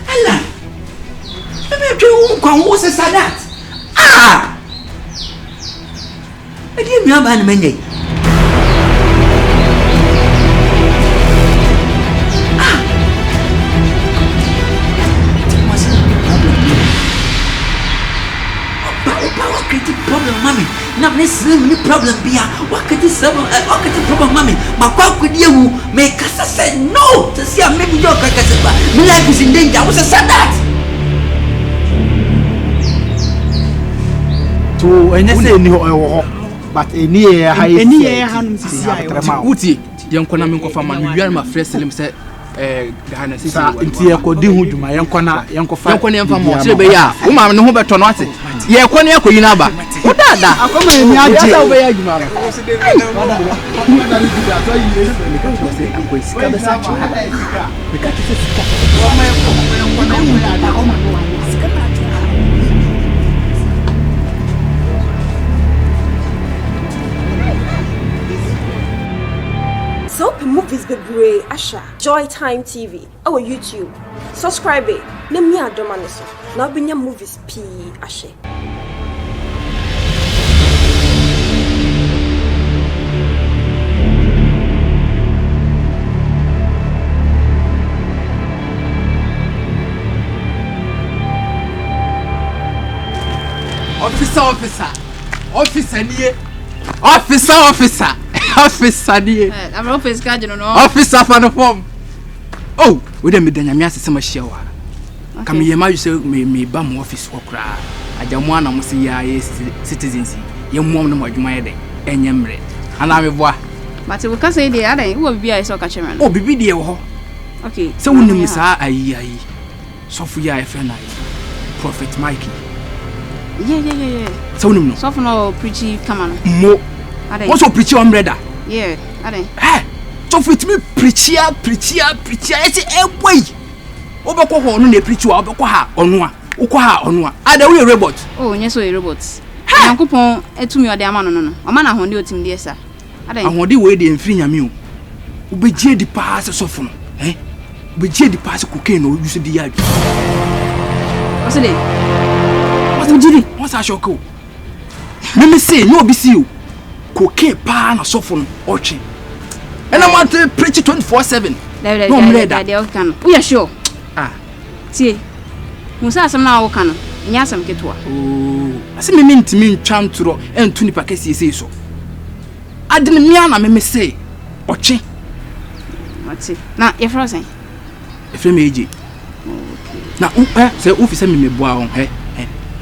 Speaker 1: Ella, what's a Sadat? Ah! I didn't know about many. Problem, mommy. Not necessarily problem, Bia. What could this problem, mommy? My quack with you make us say no to see a maybe your cacasaba. My life is in danger. I was a Sadat.
Speaker 8: To any but any
Speaker 10: Uti, young Konami for man, we are my friend Selim said. Ghana sisi
Speaker 8: nti yakodi hu dwuma yankofa
Speaker 10: yankoni emfa mo se be ya wo ma ne ho beto no ate ye kwani akoyi na ba wo dada
Speaker 8: akoma eni age
Speaker 10: ya be ya dwuma
Speaker 5: So movies be great, Asha. Joy Time TV. Our YouTube. Subscribe it. Let me add so. Now be your movies P Asha.
Speaker 10: Officer dear.
Speaker 6: I'm office card, you know.
Speaker 10: Officer for the form. Oh, we don't be done. I'm just some shower. Come here, my say me bum office for cry. I don't want to see ya citizens. You want to watch my day and yamre. And I'm a boy.
Speaker 6: But we can say the other will be a soccer chairman.
Speaker 10: Oh, be dear.
Speaker 6: Okay.
Speaker 10: So when you miss I Sophia, a friend, Prophet Mikey.
Speaker 6: Yeah.
Speaker 10: So no.
Speaker 6: So for no preachy come on.
Speaker 10: Mo. What's your preacher umbrella?
Speaker 6: Yeah,
Speaker 10: hey, so fit me preacher. It's a way. Obako ho no na preacher obako ha onwa. Ada we robot.
Speaker 6: Oh, yes, we robots. Yankopon etumi ode ama no. Oma na honde otim de esa. Ada.
Speaker 10: Ahonde we de mfiri nyame o. Ubegie di pass sofo no. Ubegie di pass cocaine no use di yadu.
Speaker 6: What's it?
Speaker 10: What's the jiri? What's a shock? Me say no be see you. Cocaine pa na sofo no ochi. And I want to preach 24/7. No murder.
Speaker 6: They can. We are sure. See. Musa asem na wo kan. Nya asem ketwa.
Speaker 10: Oh. Ase me ntimi ntwam turo entu nipa kesi ese so. Adene mia na me say ochi.
Speaker 6: Mati. Na ye frozen.
Speaker 10: Efre me eje. Okay. Na say officer me meboa on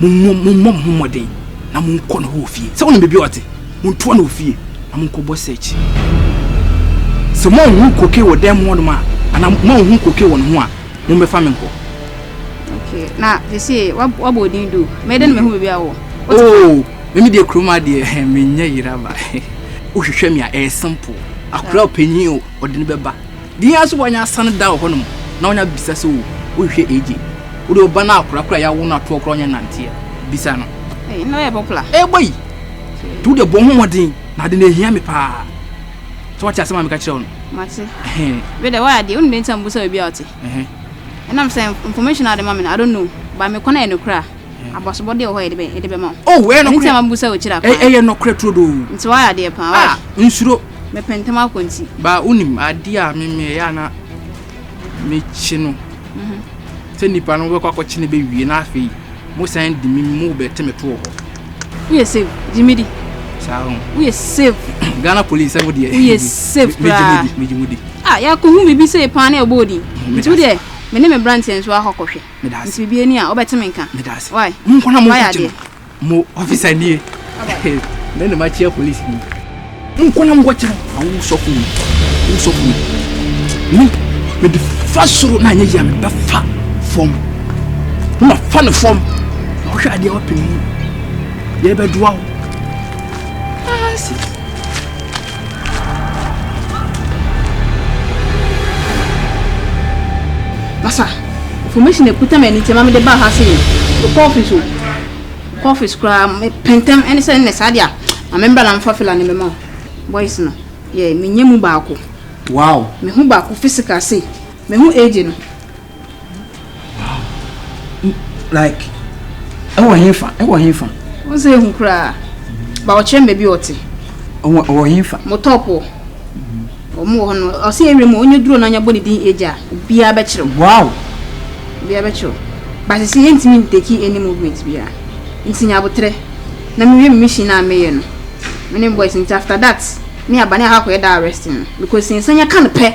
Speaker 10: mum modern. Na mun ko no ho fie. Se won be bi ote. Mun to na ofie. Na mun ko bo search. Se mo hu koke wo dem ho no ma. Ana mo hu koke wo no ho a. Mo be fa me nko.
Speaker 6: Okay. Na they say what bodin do? Me den me hu be awo.
Speaker 10: Oh, me dey kroma dey me nya yiraba. O hwehwe me a simple. Akura panyin o de ne beba. Di aso wanya san da ho no. Na wonya bisa se o hwehwe eje. O de oba na akura ya wo na to okro nya nante bisa no.
Speaker 6: Eh, na e popular.
Speaker 10: Boy. Tu de bon ho modin na de na hia me pa. So what you say, Mamma Catchon?
Speaker 6: Matty. But why are the only time was a beauty? And I'm saying information at the moment, I don't know. By me, can I no cry? I was body away the bema. Oh, where no time was so chira. Eh, no credit to do. It's why I dear power. Insuro me pentama quincy. But unim, I dear me, Yana Michino. Send the panel work out watching the baby and I feel. Most send the move better me to. We are safe, Jimmy. We are safe. Ghana police, everybody. We are safe. Ah, ya ko hu bibi say pan na ebodi. Ntu de, me ne me branch enso ahokohwe. Ntu bi ani a obetime nka. Why?
Speaker 10: Nkwana mo kwache. Mo officer nie. Na na ma chia police ni. Nkwana mo kwache. Awu sofu ni. Wo sofu ni. Me de fasoro na anya ya me ba fa form. Na fa ne form. Na wo hwa de open ni. Ye be duwa. Ah, si.
Speaker 6: Masa, information e puta me ni tema me de ba ha se. Coffee scra me pentem any say ne sadia. A member na mfa fila ni me ma. Boys no. Yeah, me nyemu ba ako.
Speaker 10: Wow.
Speaker 6: Me hu ba ako physical say. Me hu age no.
Speaker 10: Wow. Like ewo hefa.
Speaker 6: Wo say hu kra. Ba o chembe bi oti.
Speaker 10: Owo hefa.
Speaker 6: Mo topo. Omo ho no. O say ewe mo onye duro na nya body din age a bia be kire.
Speaker 10: Wow.
Speaker 6: Bia be kire. But see ntimi take any movement bia. Ntinya botre. Na me mission na me ye no. Me boys into after that. Me abane ha ko e da arresting because since anya kan pe.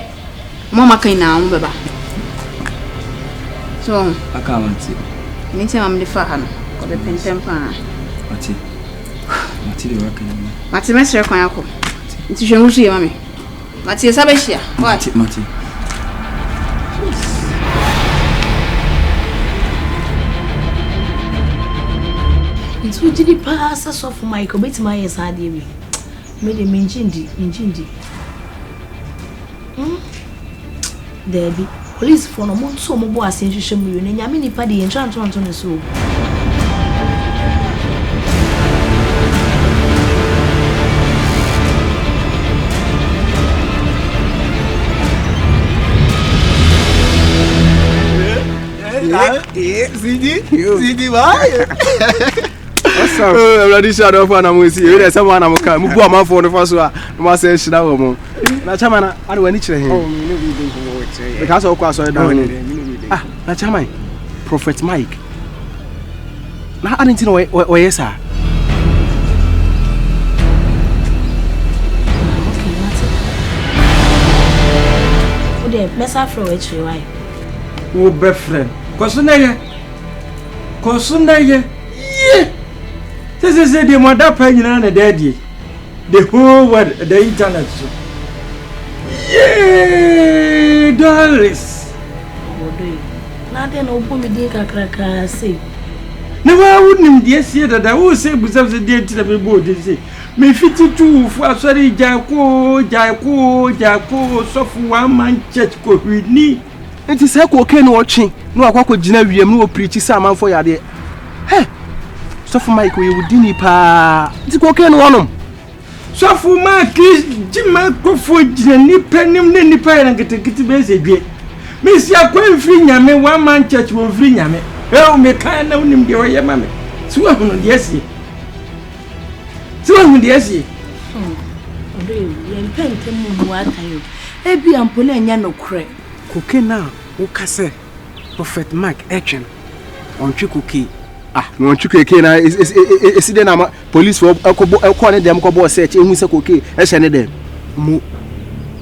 Speaker 6: Mama kan na am beba. So,
Speaker 10: akawanti.
Speaker 6: Me ntimi am de fa ha no. Ko be pentem pa.
Speaker 10: Ati de waka ni.
Speaker 6: Mati mesre kwan akọ. Nti hwe nwu ye mame. Mati esa be hia.
Speaker 10: Mati.
Speaker 13: Ntu jidi pasa so for my ko betima yes ade bi. Me de menjindi. Debi police for no mo so mo bo asenhwehwe mu yo na nyame nipa de yen twantonto ne so.
Speaker 11: Sidi vai. What's up? I'm ready to show off na mo si. You dey say mo na mo ka. Mo bu amanfo no fa so a mo say shira wo mo. Na chama na ade wani kire he.
Speaker 7: Oh, me no be dey go work say.
Speaker 11: Because of kwa so down ni. Ah, na chama. Prophet Mike. Na ade nti no we yes ah.
Speaker 13: O de mesa fro we chire why.
Speaker 1: Wo be friend. Kosuna ye. Yeah. This the mother penny and the daddy. The whole world, the internet. Yeah, dollars.
Speaker 13: Nothing open me dick a say.
Speaker 1: No, I wouldn't say that I will say because the date to the board. They say, me 52 for sorry, Jaco, so for 1 man church could read me.
Speaker 11: It is a cocaine watching. No, I could gina no preach some for your day. Hey, so for Mike, we would dinny pa. It's cocaine one. So for my kids, Jim Microphone, Jenny Penny, Nipa, and get a kitty message. Miss Yaquin Frina, me 1 man church will free me. Oh, me kind of him, dear mammy. So I'm on the essay. So I'm on the essay.
Speaker 13: You paint him what are you? Ebi ampole anya no kre.
Speaker 11: Cocaine now, Ukase, Prophet Mike Action on Chikuki. Ah, no Chikuki na is then I'm police for Elcon them cobo search and we say cocaine, as any them. Mo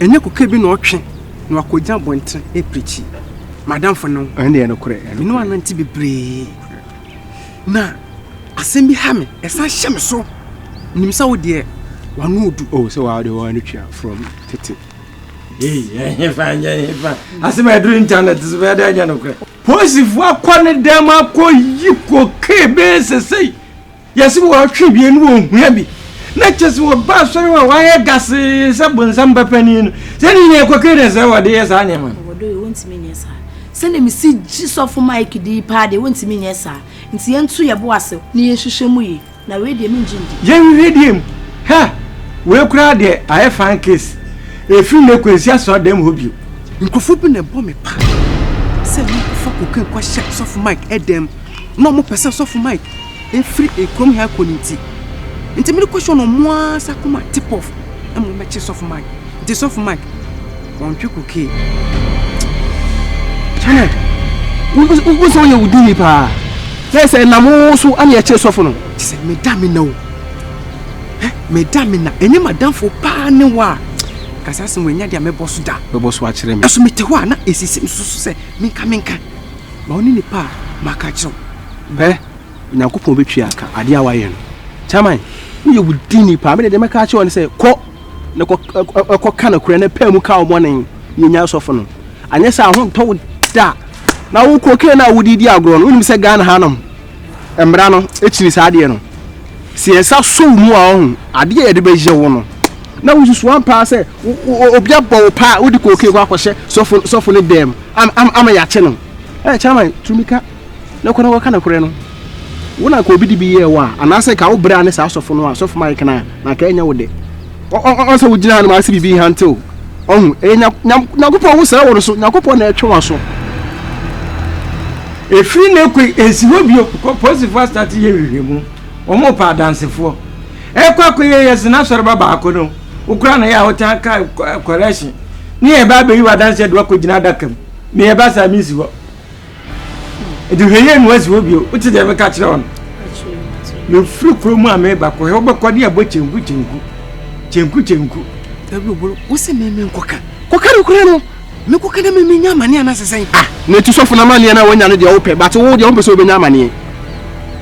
Speaker 11: and you could be no auction, no I could jump on a preachy. Madame for no, and they are no credit. No one to be brave. Now, I send me hammer, as I sham so. Nimsa dear, one would do. Oh, so I do want to from Titi.
Speaker 1: Hey, fine. I see my dream internet is where they are no credit. Post if what corner them up call you cocaine base say. Yes, we are tribune womb, maybe. Not just what bass or wire gas is up on some penny. Then you cocaine as our dears animal.
Speaker 13: What do you want to mean, yes, sir? Send me see Jesus for Mike di party, want to mean, yes, sir. It's the end to your boss, near Shushamui. Now, read him in Jindy.
Speaker 1: Jen read him. Ha! We'll cry there. I have fine case. If you make us just saw them hope you.
Speaker 11: You could flip in a bomb. Say, fuck, okay, question soft Mike, Edem. No more person soft Mike. A free a come here, couldn't it's a middle question on one Sakuma tip off. I'm matches of Mike. It is off Mike. Won't you cookie? China, what's on your dinner, pa? There's a Namoso and your chest of no. She said, Madame, no. Madame, and you, Madame, for pa, no.
Speaker 7: kasa se wanya dia mebɔ so da
Speaker 11: bɛbɔ so akyerɛ me
Speaker 7: ɛso mete hɔ a na ɛsisi me so sɛ menka ma ɔne nipa a maka kyerɛw
Speaker 11: bɛ onyankopɔn bɛtwi aka ade a wayɛ no chairman woyɛ wodi nipa mede de mɛka kyerɛ ne sɛ kɔ na kɔ ka no korɛ na pɛ mu ka wo mɔne yɛnya sɔfo no anyɛ sɛ ho tɔ wo da na wo koke na wodi di agorɔ no wonim sɛ Ghana hanom mmara no ɛkyini saa adeɛ no si ɛsa so mu a ɔho adeɛ yɛde bɛyɛ wo no na wo susu ampa sɛ obi abɔ wo pa wodi koke kɔ akɔhyɛ sɔfo ne dɛm ama yɛakye no chairman tumika na kɔ na wɔka no korɛ no wona ka obi di bi yɛ wa anaasɛ ka wo bra ne saa sɔfo no a sɔfo mai kana na ka enya wo de ɔsɛ wo gyina no ma se bibi hantew ɔhu nyakopɔ wo sɛ wo no so nyakopɔ na ɛtwe wa so
Speaker 14: efiri na ekwe esi ho bio positive start ye hwehwemu omo pa dansefo ekwa koye yes na sɔre baba akono ukura na ya hotan ka correction ni e ba beyi wa danse de ko gyina dakam me e ba sa mi si ho e de hweye no asi ho bio uti de be ka kire on me firi kromu a me ba ko he obekɔ de abo chenku
Speaker 7: tabi obolo wo se me nkoka koka no kure no me koka na me nya mane ana sesen
Speaker 11: na ti sɔfo na mane na wanya no de wo pɛ but wo de wo pɛ so obenya mane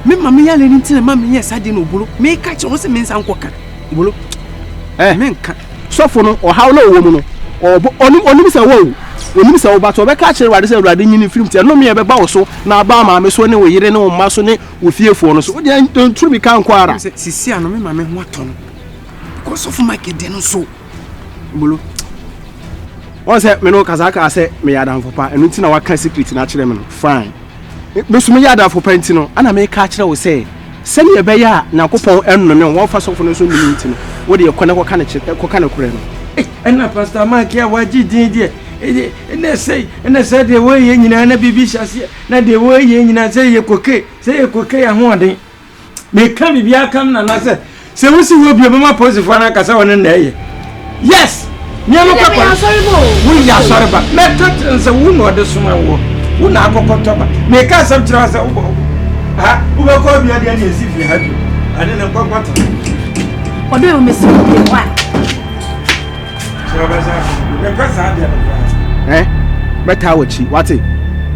Speaker 7: me ma me ya le ntina ma me yɛ sade no obolo me ka kye wo se me nsa nkoka obolo me nka
Speaker 11: sɔfo no ɔhaw na ɔwɔ mu no onim sɛ wo onim sɛ wo ba to bɛka kyerɛ wade sɛ wade nyini film tie no me yɛ bɛba wo so na aba ma me so ne wo yere ne wo ma so ne wo fiefo no so wo de nturu bi kan kwa ara
Speaker 7: sisi ano me ma me ho atɔ no ko sɔfo market de no so obolo
Speaker 11: on say me no kazaka say me yada mfopa enu nti na waka secret na kire me no fine me so me yada mfopa nti no ana me ka kire wo say sene ye be ya nakopon enno me won fa sofo no so nimi nti no wo de yakɔ na kɔ ka na kire kɔ ka na kure no
Speaker 14: ɛna pastor Mark ya waji din de ene say de wo ye nyina na bibi hyase na de wo ye nyina say ye koke ya hoɔden me ka bibi aka na na say se wo si wo bi me ma positive na kasa won na ye yes nyama papa we ya sorry ba me tat nse wo no de soma wo na akokɔtɔ ba me ka sam kyerɛ sɛ wo ha wo ba ko bia de na esi fi ha bi ade na nkɔkɔtɔ
Speaker 13: odo yo mesi bi wa
Speaker 14: so ba sa me ka sa de
Speaker 11: beta wachi wate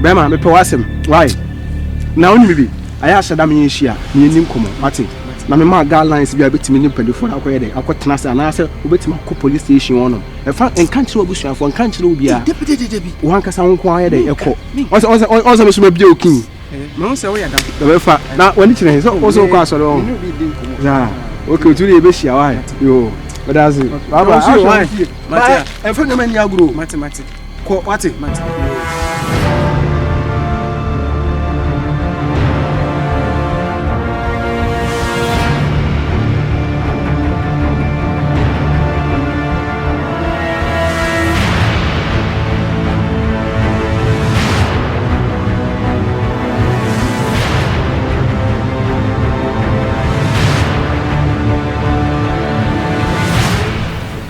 Speaker 11: be ma me pɛ wasem why na oni bibi aya hyɛ da me nhia me nim komo wate na me ma guidelines bi abetimi ni pelifo akoye de akotena se ana se obetimi akọ police station wono e fa enka nkire obusuafo enka nkire obi a
Speaker 7: debi
Speaker 11: wo hankasa wonko aye de ekọ onse me so ma bia okin
Speaker 7: me won se wo ya da
Speaker 11: be fa na wani kire so wo so ko asore o za okay tuli e be hia wa yo odazi baba mate e fa nyama ni agro
Speaker 7: mate
Speaker 11: ko wate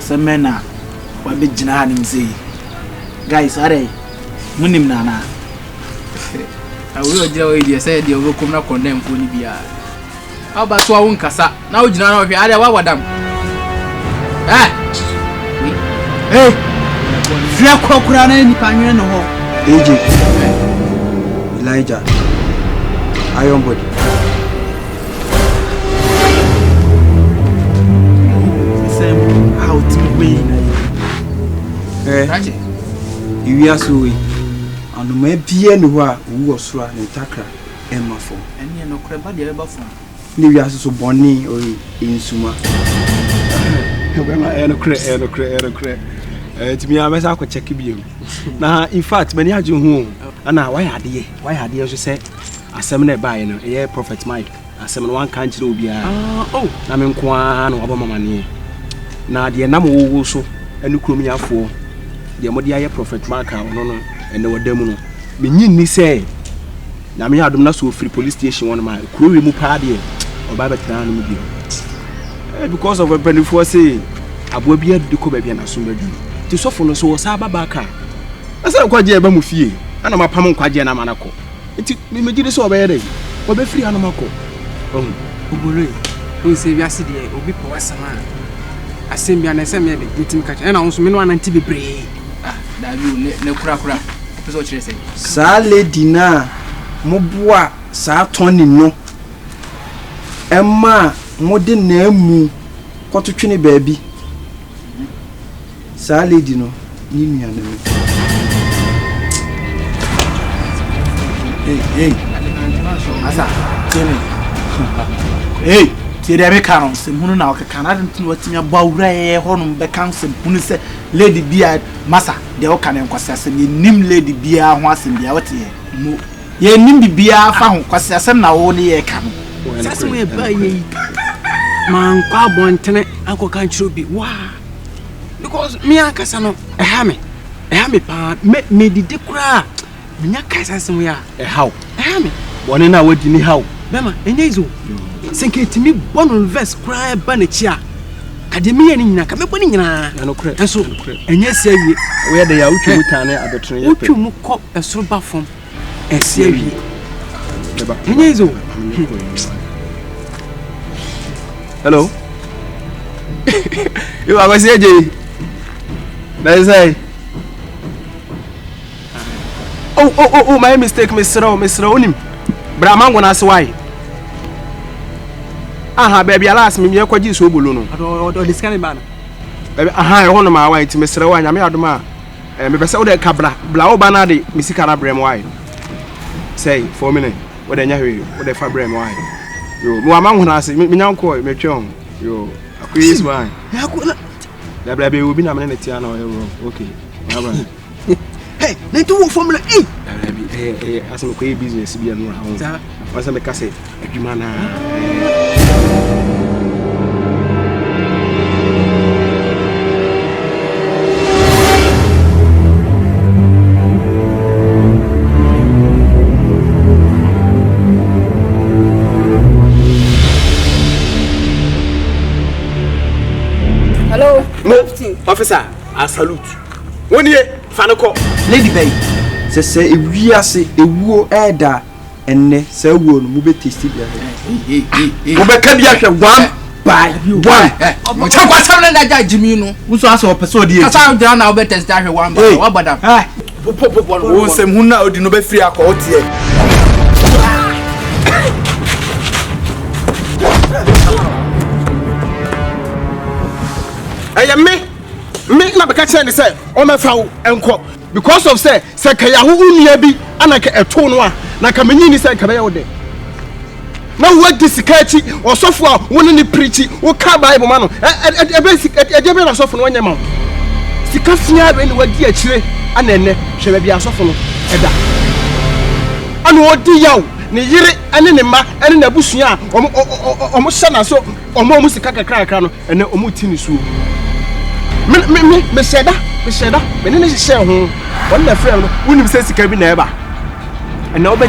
Speaker 10: semena wa be jina hanim sei guys are munim nana
Speaker 3: awo oje o ide say de o kom na condemn fo ni bia aba so awo nkasa na o jina na hwe are wa wadam
Speaker 10: fia kokura na ni panwe no ho
Speaker 1: AJ Elijah Iron Body
Speaker 10: how to win
Speaker 1: you are so we and me bia ni ho a wo osura ne takra emafo
Speaker 3: ene no kreba de eba fo
Speaker 1: ni wi aso so boni o insuma
Speaker 11: bema eno kre timi amesa ko check biem na in fact many age hu ana why ade so say asem na bae no e prophet Mike asem no wan kan kire obi a na me nko a na waba mama ne na de na wo so anu krom yafo de mo de aye prophet Mike a no ene wadamu no me nyinni say na me adom na so free police station one ma kuro we mu pa de oba betena no mu bi because of a benefit say abo bia de ko ba bia na so badu ti sofo no so sa baba ka asa kwaje e ba mu fie ana mapam kwaje na manako enti me gide so oba yede oba free ana mako
Speaker 7: obolo o se bi ase de obi po wasama
Speaker 11: asɛm bia na ɛsɛ me de metim ka kyerɛ na wo so me no anante bebree
Speaker 10: dabi ne kura pese o kyerɛ sɛ
Speaker 7: saa lady na moboa saa tɔni no ɛma mode na mu kɔtotwe ne baabi saa lady no ni nua na me
Speaker 8: hey asa tene hey tie de be ka no sem hunu na o ka na de tunu watimi abawura hono be kan sem hunu se lady bia masa de o ka ne nkwase asem ye nim lady bia ho asem bia wote mo ye nim bia fa ho kwase asem na wo ne ye ka no
Speaker 11: sasem ye ba ye man kwa bontene anko kan chiro bi wa because me akasa no ɛha me pa me didi kura menya kaisa sem ya
Speaker 7: ɛhaw
Speaker 11: ɛha me
Speaker 7: bɔne na wadi ni haw
Speaker 11: bema enye izo senke timi bono verse kura ba na chi a akademia ni nyina ka me boni nyina
Speaker 7: na no kure
Speaker 11: enso enye sia wie
Speaker 7: wo ye de ya utwu mutane adotone ye
Speaker 11: utwu mu kɔ esoro ba fom esia wie beba enye izo
Speaker 7: hello you are say je na say oh my mistake Mr. Onim Brahman gonna say why aha baby alas me kwaji so bolo no
Speaker 11: odo discan ba na
Speaker 7: baby aha e hono ma why ti Mr. Wa nyame adoma me bese wo de kabra bla wo ba na de misika na brem why say 4 minutes wo de nya hwe wo de fa brem why yo mo ama hona ase me nyanko me twon yo akoyi is why la bla be obi na me na tia na okay abra
Speaker 11: hey na tu wo formula e
Speaker 7: asem ko business bia no ha wasa me kase adwuma na
Speaker 4: hello
Speaker 7: officer I salute woni fanako
Speaker 8: lady bay
Speaker 7: se ewiase ewuo eda enne se ewuo no mu be testi bia mo be ka bia hwe one by one
Speaker 10: mo cha kwa sam na ja jimi no
Speaker 8: wuso aso opese odi
Speaker 10: asa ja na be testi ahwe one by wa badam
Speaker 8: wo sem hu na odi no be free akọ otie
Speaker 7: me na be ka kire ni say o me fa wo enko because of say kaya hu unia bi anaka eto no a na ka menyi ni say ka be ye wo de na wo disikachi osofo a wo ne preachi wo ka bible ma no e be na sofo no nya ma sika fia be ni wadi akire ana enne hwe be bia asofo no eda ana odi yaw ne yire ane ne ma ane na busua omo hye na so omo sika kakra no ene omo ti ni suo me sheda me ne hye ho won na frem no wonim se sika bi na eba ene oba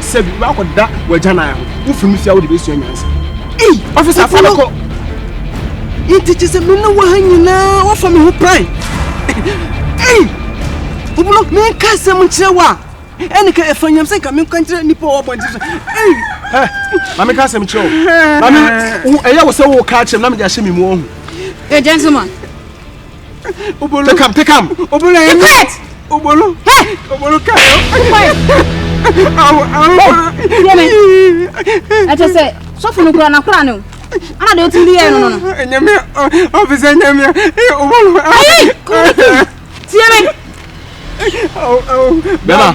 Speaker 7: sebi ba ko da wajana wo fim fia wo de be sua nyansa officer falako
Speaker 11: inti se me no wa hanyina wo fa me ho pran ubulo me ka se mo kire wa ene ka efanyam se ka me kan kire nipa wo bonje so
Speaker 7: ma me ka se mo kire wo ma me eya wo se wo ka kire na me ja hye me mu ohu
Speaker 4: hey gentleman
Speaker 7: Obolo take am
Speaker 11: obolo obolo kayo
Speaker 4: ate say so funu kura na kura no ana de otu liye no
Speaker 11: nyame officer nyame obolo
Speaker 4: tieme
Speaker 7: bema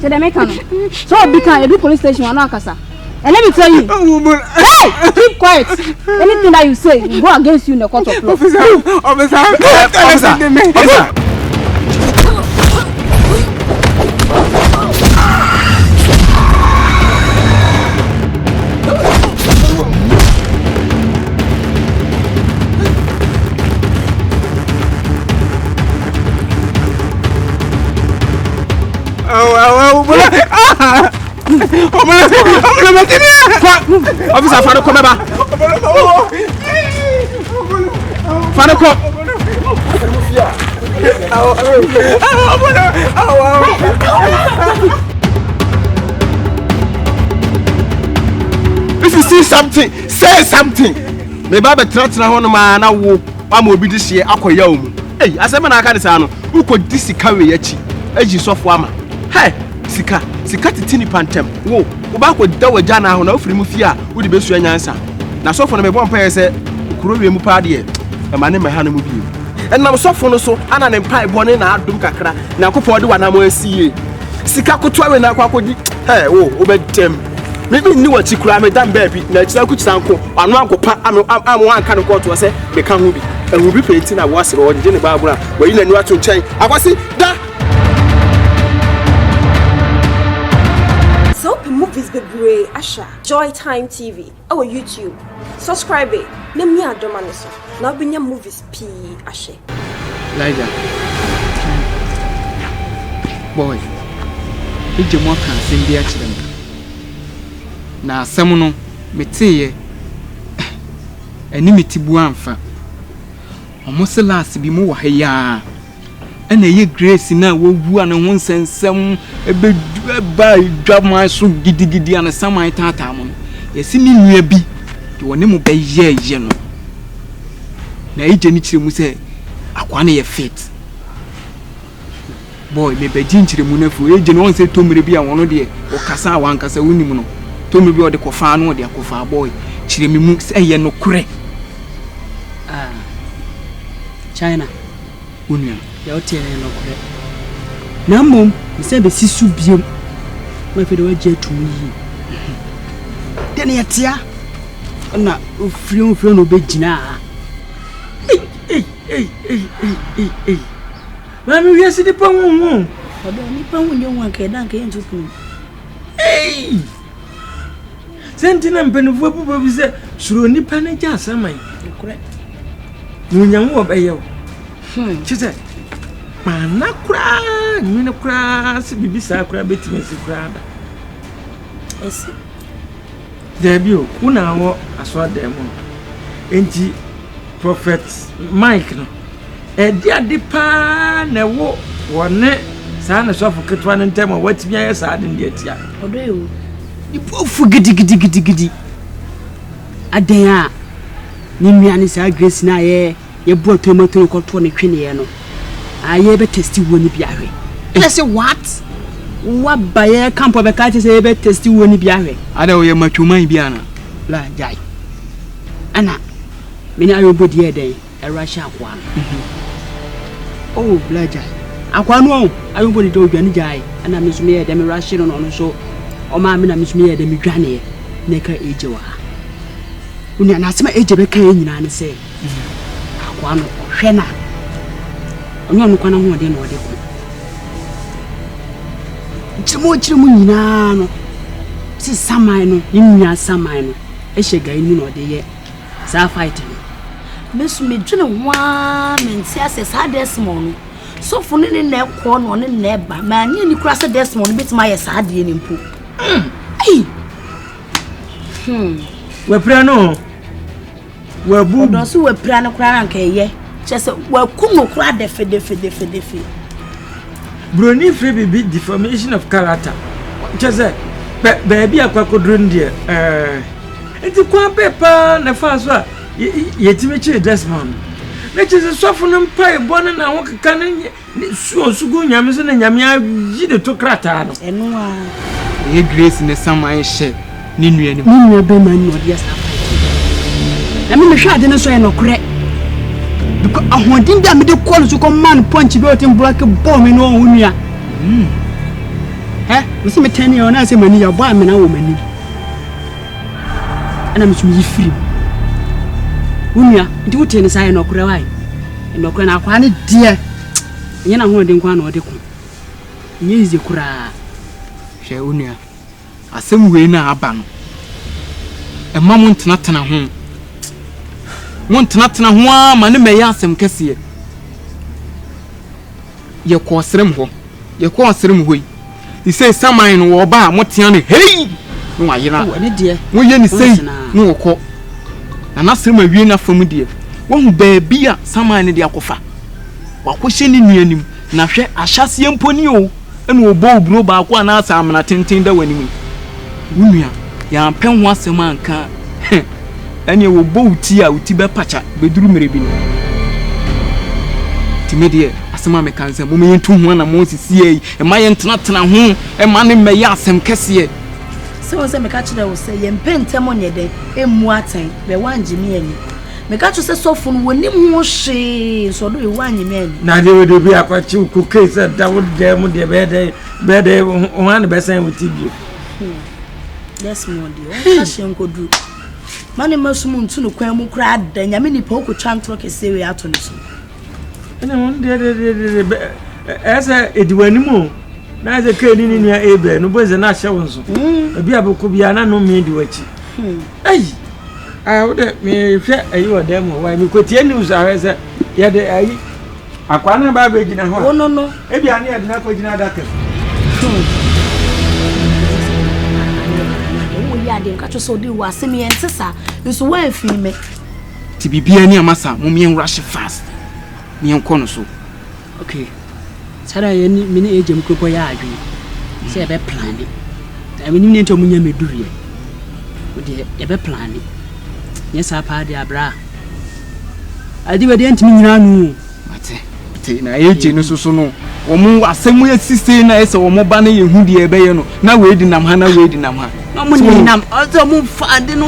Speaker 4: so de make no so be can you police station wana akasa. And let me tell you, hey, keep quiet. Anything that you say will go against you in the court of law.
Speaker 7: Officer. Officer Fanako meba. Fanako. If you see something, say something.
Speaker 11: me ba betra ho no ma na wo ama obi di hye akoya wo mu asɛm na aka de saa no ukɔ di sika we yachi agi sɔfo ama sika titini pantem wo ba ko da wagya na ho na ofiri mu fie a wo di besu anyansa na sɔfo no me bɔ mpae sɛ kuro we mu pa de ma ne ha no mu bi ɛnam sɔfo no so ana ne mpae bɔne na adom kakra na akopɔ de wanam asie sika kotoa we na akɔkɔdi wo obɛdem me ni wachi kura me dan baabi na kyira ku kyisanko ano ankopa am wanka no kɔto sɛ me ka ho bi ehu bi penti na wasere o gye ne baabura wayi na ni wato nkyɛn akwasi da
Speaker 5: so movies bebree asha Joy Time TV our YouTube subscribe na mi adoma ne so na obinya movies p ashe
Speaker 10: Laija boy ije mo kan sin dia kyerɛ me na asɛm no meteye ani metibu amfa omo se last bi mo wa ya ana ye Grace na wowu ana ho nsensɛm ba dwama so gidigidi ana saman tata mo yesi ni nua bi de woni mo bɛyɛ no na ije ni kyerɛ mu sɛ akwa na ye fit boy me bɛgye nkyerɛ mu na fu ije no won sɛ tomire bi a wono de o kasa wankasa wonim no tomire bi o de kofa no de akofa boy kyerɛ me mu sɛ ye no korɛ
Speaker 4: China
Speaker 10: unia
Speaker 4: ya otiene no kore na mom se be sisu biem ma fe de waje atum yi de ne yatia na ofrio no be gina
Speaker 14: ma mi wiase de panwu mu
Speaker 13: odo ni panwu nyo wan ke dan ke ntupu
Speaker 14: sentina mpenufu abubu bi se suro nipa na ja asaman
Speaker 13: kore
Speaker 14: munyanwo obeyew chise mana kura nyine kura se bibi sa kura betime se kura da
Speaker 13: esi
Speaker 14: debio una wo aso demo enti prophet Mike no dia de pa na wo wone sa na so afuketwa ne ntem watimi aye sa de ndi atia
Speaker 13: odo yo
Speaker 4: ipofu gidi aden a ni nuane sa Grace na ye bu tomato ko to ne twene ye no aye be testi woni biahwe say what baye campo be ka say be testi woni biahwe
Speaker 10: ada wo ye matwuman bia na
Speaker 4: la jai ana me na ayo bodi e den e russia akwa oh la jai akwa no ayo bodi do dwane jai ana me so me ye dem russia no no so o ma me na me so me ye dem dwane ne ka eje wa unia na asema eje be kan nyina ne se akwa no hwe na onyo no kwana ho de no de ko chimo nyina no si saman no nyina saman no ehye gai ni no de ye sa fight no
Speaker 13: besu me dwene wa menti ase sa desmo no so fu ne na ekọ no ne na eba ma anye ni kura se desmo no betima ye sa de ni mpo
Speaker 14: we pra no we bu
Speaker 13: do so we pra no kura na nka ye chese we kuno kura defe
Speaker 14: broni free bibi deformation of character chese baby akwakodro ndie enti kwa pepa na fa so a yetime che desmond na chese sofu no mpa ebone na ho keka na sugu nyame so na nyame ayi de to krata no
Speaker 13: eno a
Speaker 10: ye Grace ne saman hye ni nua ni
Speaker 4: nua be man no dia sa na me hwa ade no so ye no kore because ahondin da me de call so come man punch be otin black ball me no nua we see me 10 year na say mani ya boy me na wo mani ana me sumi free nua ndi wo tene sai no kore wai no kore na kwa ne die nye na ho de nkwa na ode ko nye ize kura
Speaker 10: hwe onua asem we na aba no emma mo ntena ho won tena ho ama ne meya asem kese ye ko serem ho yi say saman no wo ba motea ne hey no ayira
Speaker 4: wo ne de
Speaker 10: wo ye ni sei no wo ko na serem awie na fam de wo hu baabi a saman ne de akofa wakohye ni nuanim na hwe ahyase emponi o ene obo obro ba ko na asamna tenten da wani mu wunua ya mpɛ ho asem anka
Speaker 3: ɛne wo bo uti a uti be pacha be duru mere bi no timedie asema me kanse mo me ntu ho na mo sisi yi e ma ye ntena ho e ma ne me ya asem kese
Speaker 13: se wo se me ka kire wo se ye mpentem onye de emu atan be wanjimi ani me ka se sofo no wonim ho hwe so do e wanjimi ani
Speaker 14: na de we do bi akwachi ukuke se da wo de mu de be de ho an be san wuti bi
Speaker 13: yes mo de o ka hye nkodu mane masum ntu no kwan mu kra da nyame ni pa okotwa ntro kese we ato ne so
Speaker 14: ene won de esa ediwanimu na ze ke ni ni ebe no boze na hye wonso ebi aboko bia na no me di wachi ai wo de me hwe ayi wo dem wa mi kotie news ahese ye de ayi akwana ba be gina ho
Speaker 13: no no
Speaker 14: ebi ane ye na ko gina daka
Speaker 13: ya de nka so de wa se me entesa nso wa afi me
Speaker 3: ti bibia ni amasa mo me rush fast me enko so
Speaker 4: okay sara ye ni me ne ejem kropo ya adwe se be plan ni me ni nto munya meduriye o de ye be plan ni yes apa de abra adi we de ntimi nyina nu
Speaker 3: mate na eje no so no wo mo asemu ya sise na ese wo mo ba na ye hu de ebe ye no na we di nam ha na we di nam ha
Speaker 4: no mo ni nam ozo mo fa de no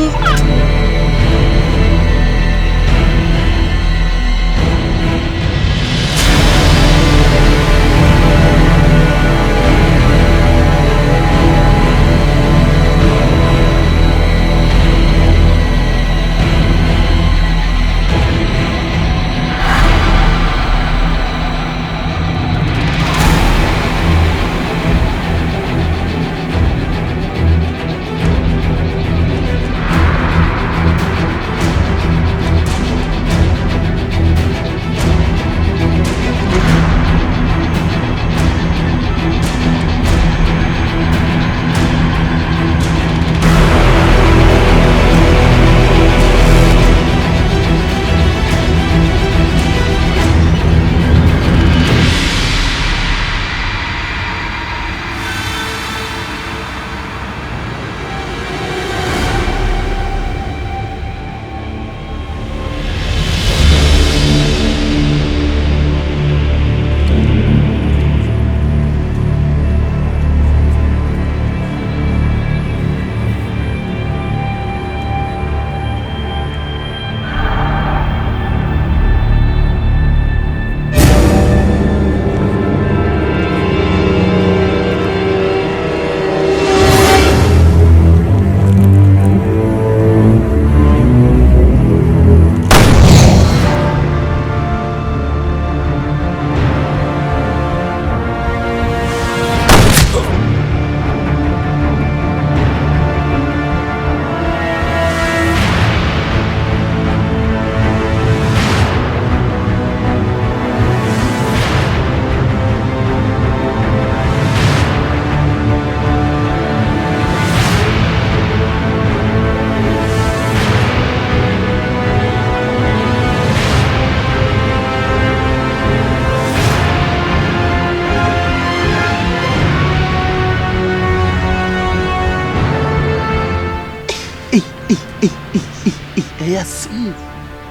Speaker 10: Yes.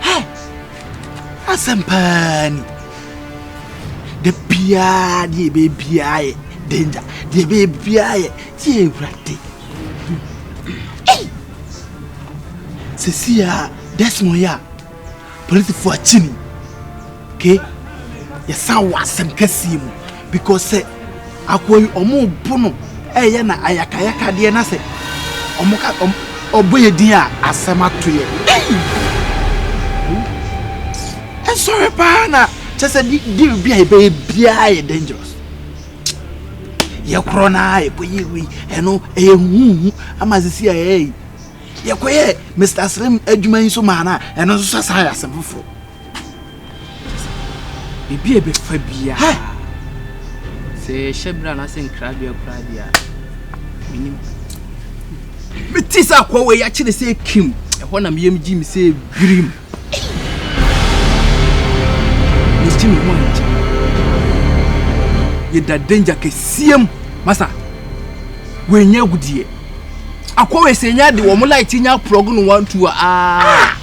Speaker 10: Hey. Asampani. The pia, the baby eye, danger, the baby eye, the ratty. Hey. Cecilia, that's moya. Police for chini. Okay? Yes, some was some casim because say, I call you omo bono. Eh, yana ayakayaka diana say, omoka oboye dia asema to ye. I'm sorry, pana. Just a deal be a baby dangerous. Ya crona, a boy, and no, a mazia. Ya quay, Mr. Slim Edgeman so mana, and also as a before.
Speaker 3: Be a bit fabia.
Speaker 10: Say, Shebra, nothing crabby or crabia.
Speaker 3: Metisa Quaway actually say Kim, and when I'm Jimmy say Grim. Jimmy want you that danger can see him, Massa. When you good ye,
Speaker 10: akwa senya de wo mo light nya plug no 1 2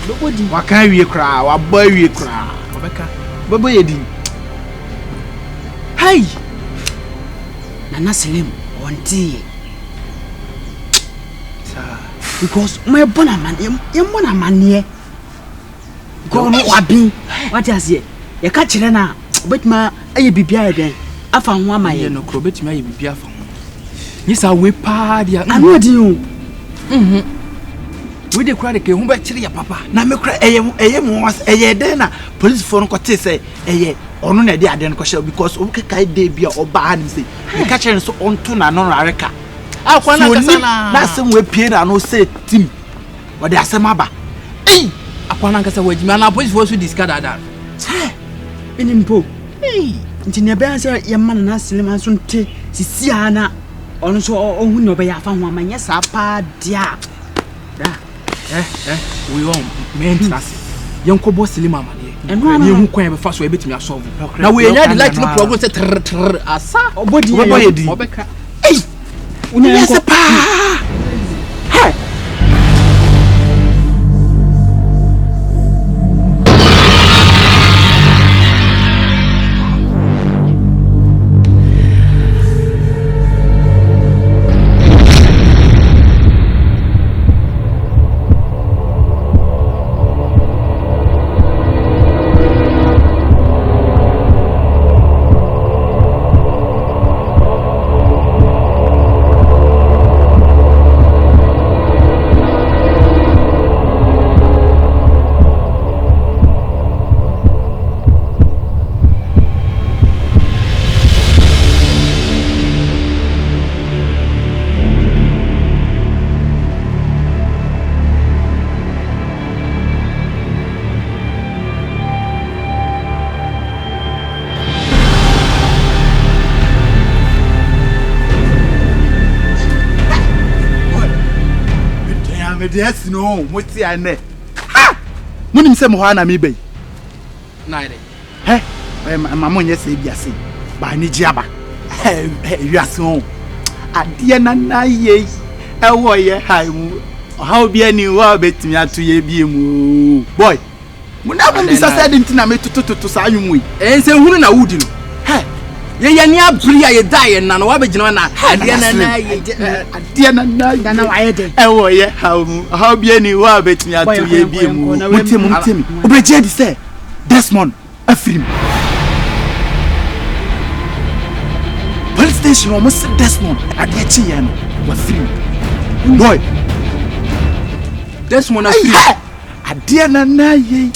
Speaker 8: nobody waka wie kra wa ba wie kra obeka babo yedi
Speaker 4: hey Nana Selim onti because my bona man bona manie go no wabi what is here ye ka kire na betima aye bibia den afa ho amaye
Speaker 10: no kro betima aye bibia afa ho yesa we pa dia
Speaker 4: anu di o
Speaker 10: we de kra de ke hu be kire ya papa
Speaker 8: na me kra eye mo eye den na police for no ko te say eye ono na de ade no ko share because o kai de bia oba han say me ka kire so onto na no areka
Speaker 10: akwa na kasa na
Speaker 8: na sem we pie na no say team o de asem aba
Speaker 10: akwa na kasa wajima na police for so discard that
Speaker 4: enimpo nti ne be say ye man na Selim so nte sisi ana ono so ohun no be ya fa ho amanya sa pa dia da
Speaker 10: we on men trust yanko bo Selim amane ne hu kwan be fa so e betimi asolve na we nya the light no problem say trrr asa
Speaker 8: obodi yedi
Speaker 10: obeka
Speaker 4: Unia
Speaker 8: yes pa hey yes no moti ane ha munim se mo ha na me bai
Speaker 10: na ide
Speaker 8: mama onye se bia se ba ni jiaba wiase on ade na ye ewo ye hai mu ha obi ani wa betimi ato ye bie mu boy muna bo bisa se de ntina me tututu sa anwum yi
Speaker 10: ense hunu na wudi no ye ni abri ya ye die na no wa be gina na ade
Speaker 8: na
Speaker 4: dana wa ye de
Speaker 8: ewo ye ha obi ani wa betimi ato ye bie mu mutemi obeje di se Desmond afrim police station almost Desmond ade chi ya no wa film boy
Speaker 10: Desmond afrim
Speaker 8: ade na ye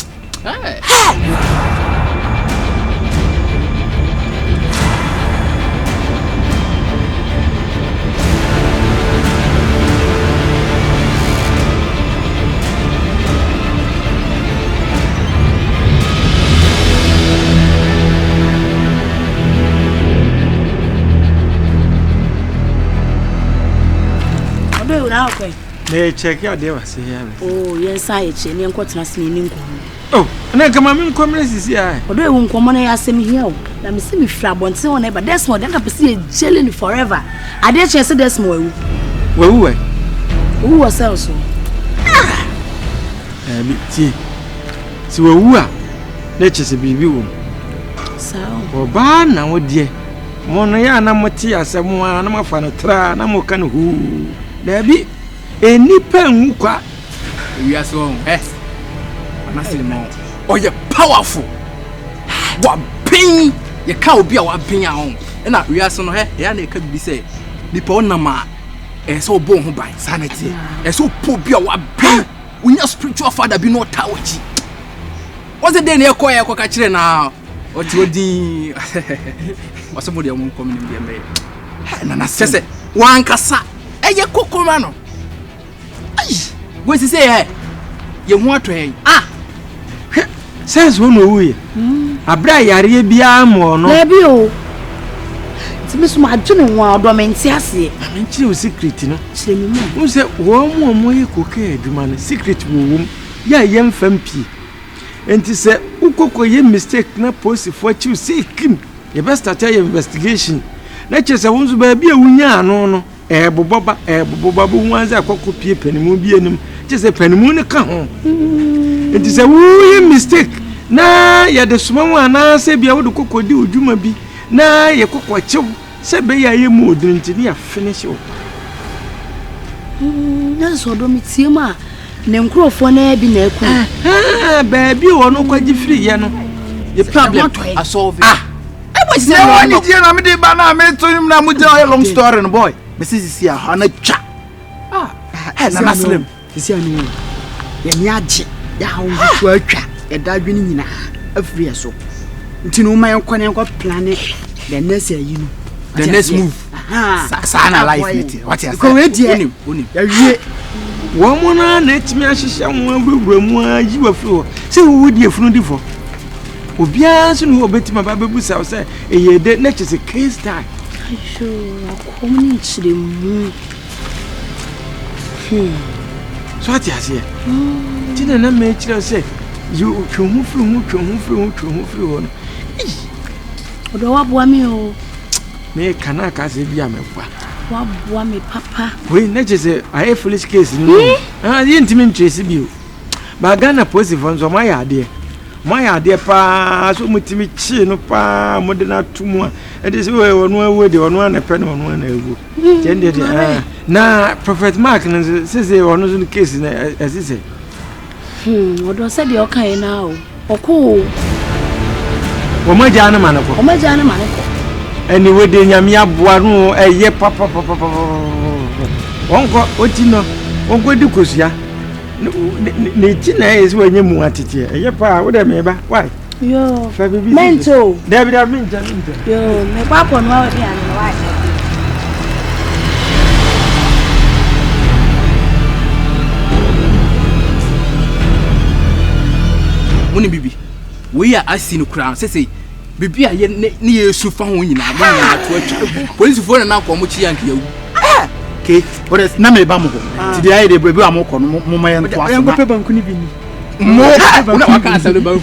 Speaker 14: me check ya de wase ya
Speaker 13: oh yes I che me nkotena se ni nko
Speaker 14: oh na kama me nkomre sisi ya
Speaker 13: odo ewu nkomo na ya asem here o na me se me fira bonte won e ba Desmond dem ka pese jelly forever ade che se Desmond
Speaker 14: wewu
Speaker 13: who was also
Speaker 14: bi ti si wewu a na che se bibi wo
Speaker 13: sao
Speaker 14: oba na wo de mo no ya na moti asem a na mafa no tra na mo kan hu da bi enipa nkwa
Speaker 10: wiase on ana Selim oh you powerful wa pin ye ka obi a wa pin a on na wiase no ya na e ka bi se nipa onama so bo ho ban sanity so po bi a wa pin unya spiritual father bi no tawachi was the day na ye ko ka kire na o ti odin waso mo de mo kom ni mbe na na se wan kasa eye kokoma no ai go si say ye hu ato he
Speaker 14: says who no we abra yare bia mo no
Speaker 13: na bi o ti me so ma dwene ho a odo menti ase
Speaker 14: menti o secret no
Speaker 13: kire mi mo
Speaker 14: wo se wo mo ye koke aduma no secret wo wom ya ye mfam pi enti se ukoko ye mistake na post for chiu seekim ye best start your investigation na chese wonzu ba bia wunya ano no boba bu wanza akoko pie panimu bi enim je se panimu ne ka ho it is a mistake na ya de suma wa na se bia wo de kokodi odwuma bi na ye kokwachew se be ya ye mu odinti ne ya finish o
Speaker 13: na so do mitie ma ne nkrofo na bi na eku
Speaker 14: ba bi wo no kwaji free ye no
Speaker 10: the problem I solve it
Speaker 8: no one is here. I'm the banana. I'm telling you, I'm a long story, boy. Mrs. Sia, Hannah Cha. I'm a Muslim.
Speaker 4: You see, I know. Yaji, Yahu, worker, a diving in a free so. To know my own planet, the next year, you know.
Speaker 8: The next move. Sana life. What is it?
Speaker 14: One more let me ask you someone you were floor. See who would you have for? Obianso no obetima babebu sa say eye de na chese case die
Speaker 13: ayo akomu chire mu
Speaker 14: so ati ase tina na me chire say you twuhu firi ho
Speaker 13: odo wa boa mi o
Speaker 14: me kana ka se bia me kwa
Speaker 13: wa boa me papa
Speaker 14: we na chese aye foolish case no yintimi ntwese bio ba Ghana police vonzo ma ya ade my idea pa so mutimi chi no pa modena tumu e dey say we wonu de wonu na pe no wonu na ewu jende de na prophet mark na say wonu so case na asise
Speaker 13: odo say de okan na o oko
Speaker 14: wo ma ja na ma na ko eni we de nyame aboa no eye papa wonko otino wonko di kosua ne tina is when you want it here. Yeah, pa, what am I? Why?
Speaker 13: Yo, Mento.
Speaker 14: David, I mean,
Speaker 13: yo, my papa, no, and why?
Speaker 10: Money, baby. We are asking crown. Say, baby, I near so far when you are police for an alcohol, which you
Speaker 8: okay, what is Name Bamu? Today, the baby am on Mumma and Papa couldn't be more. I can't say about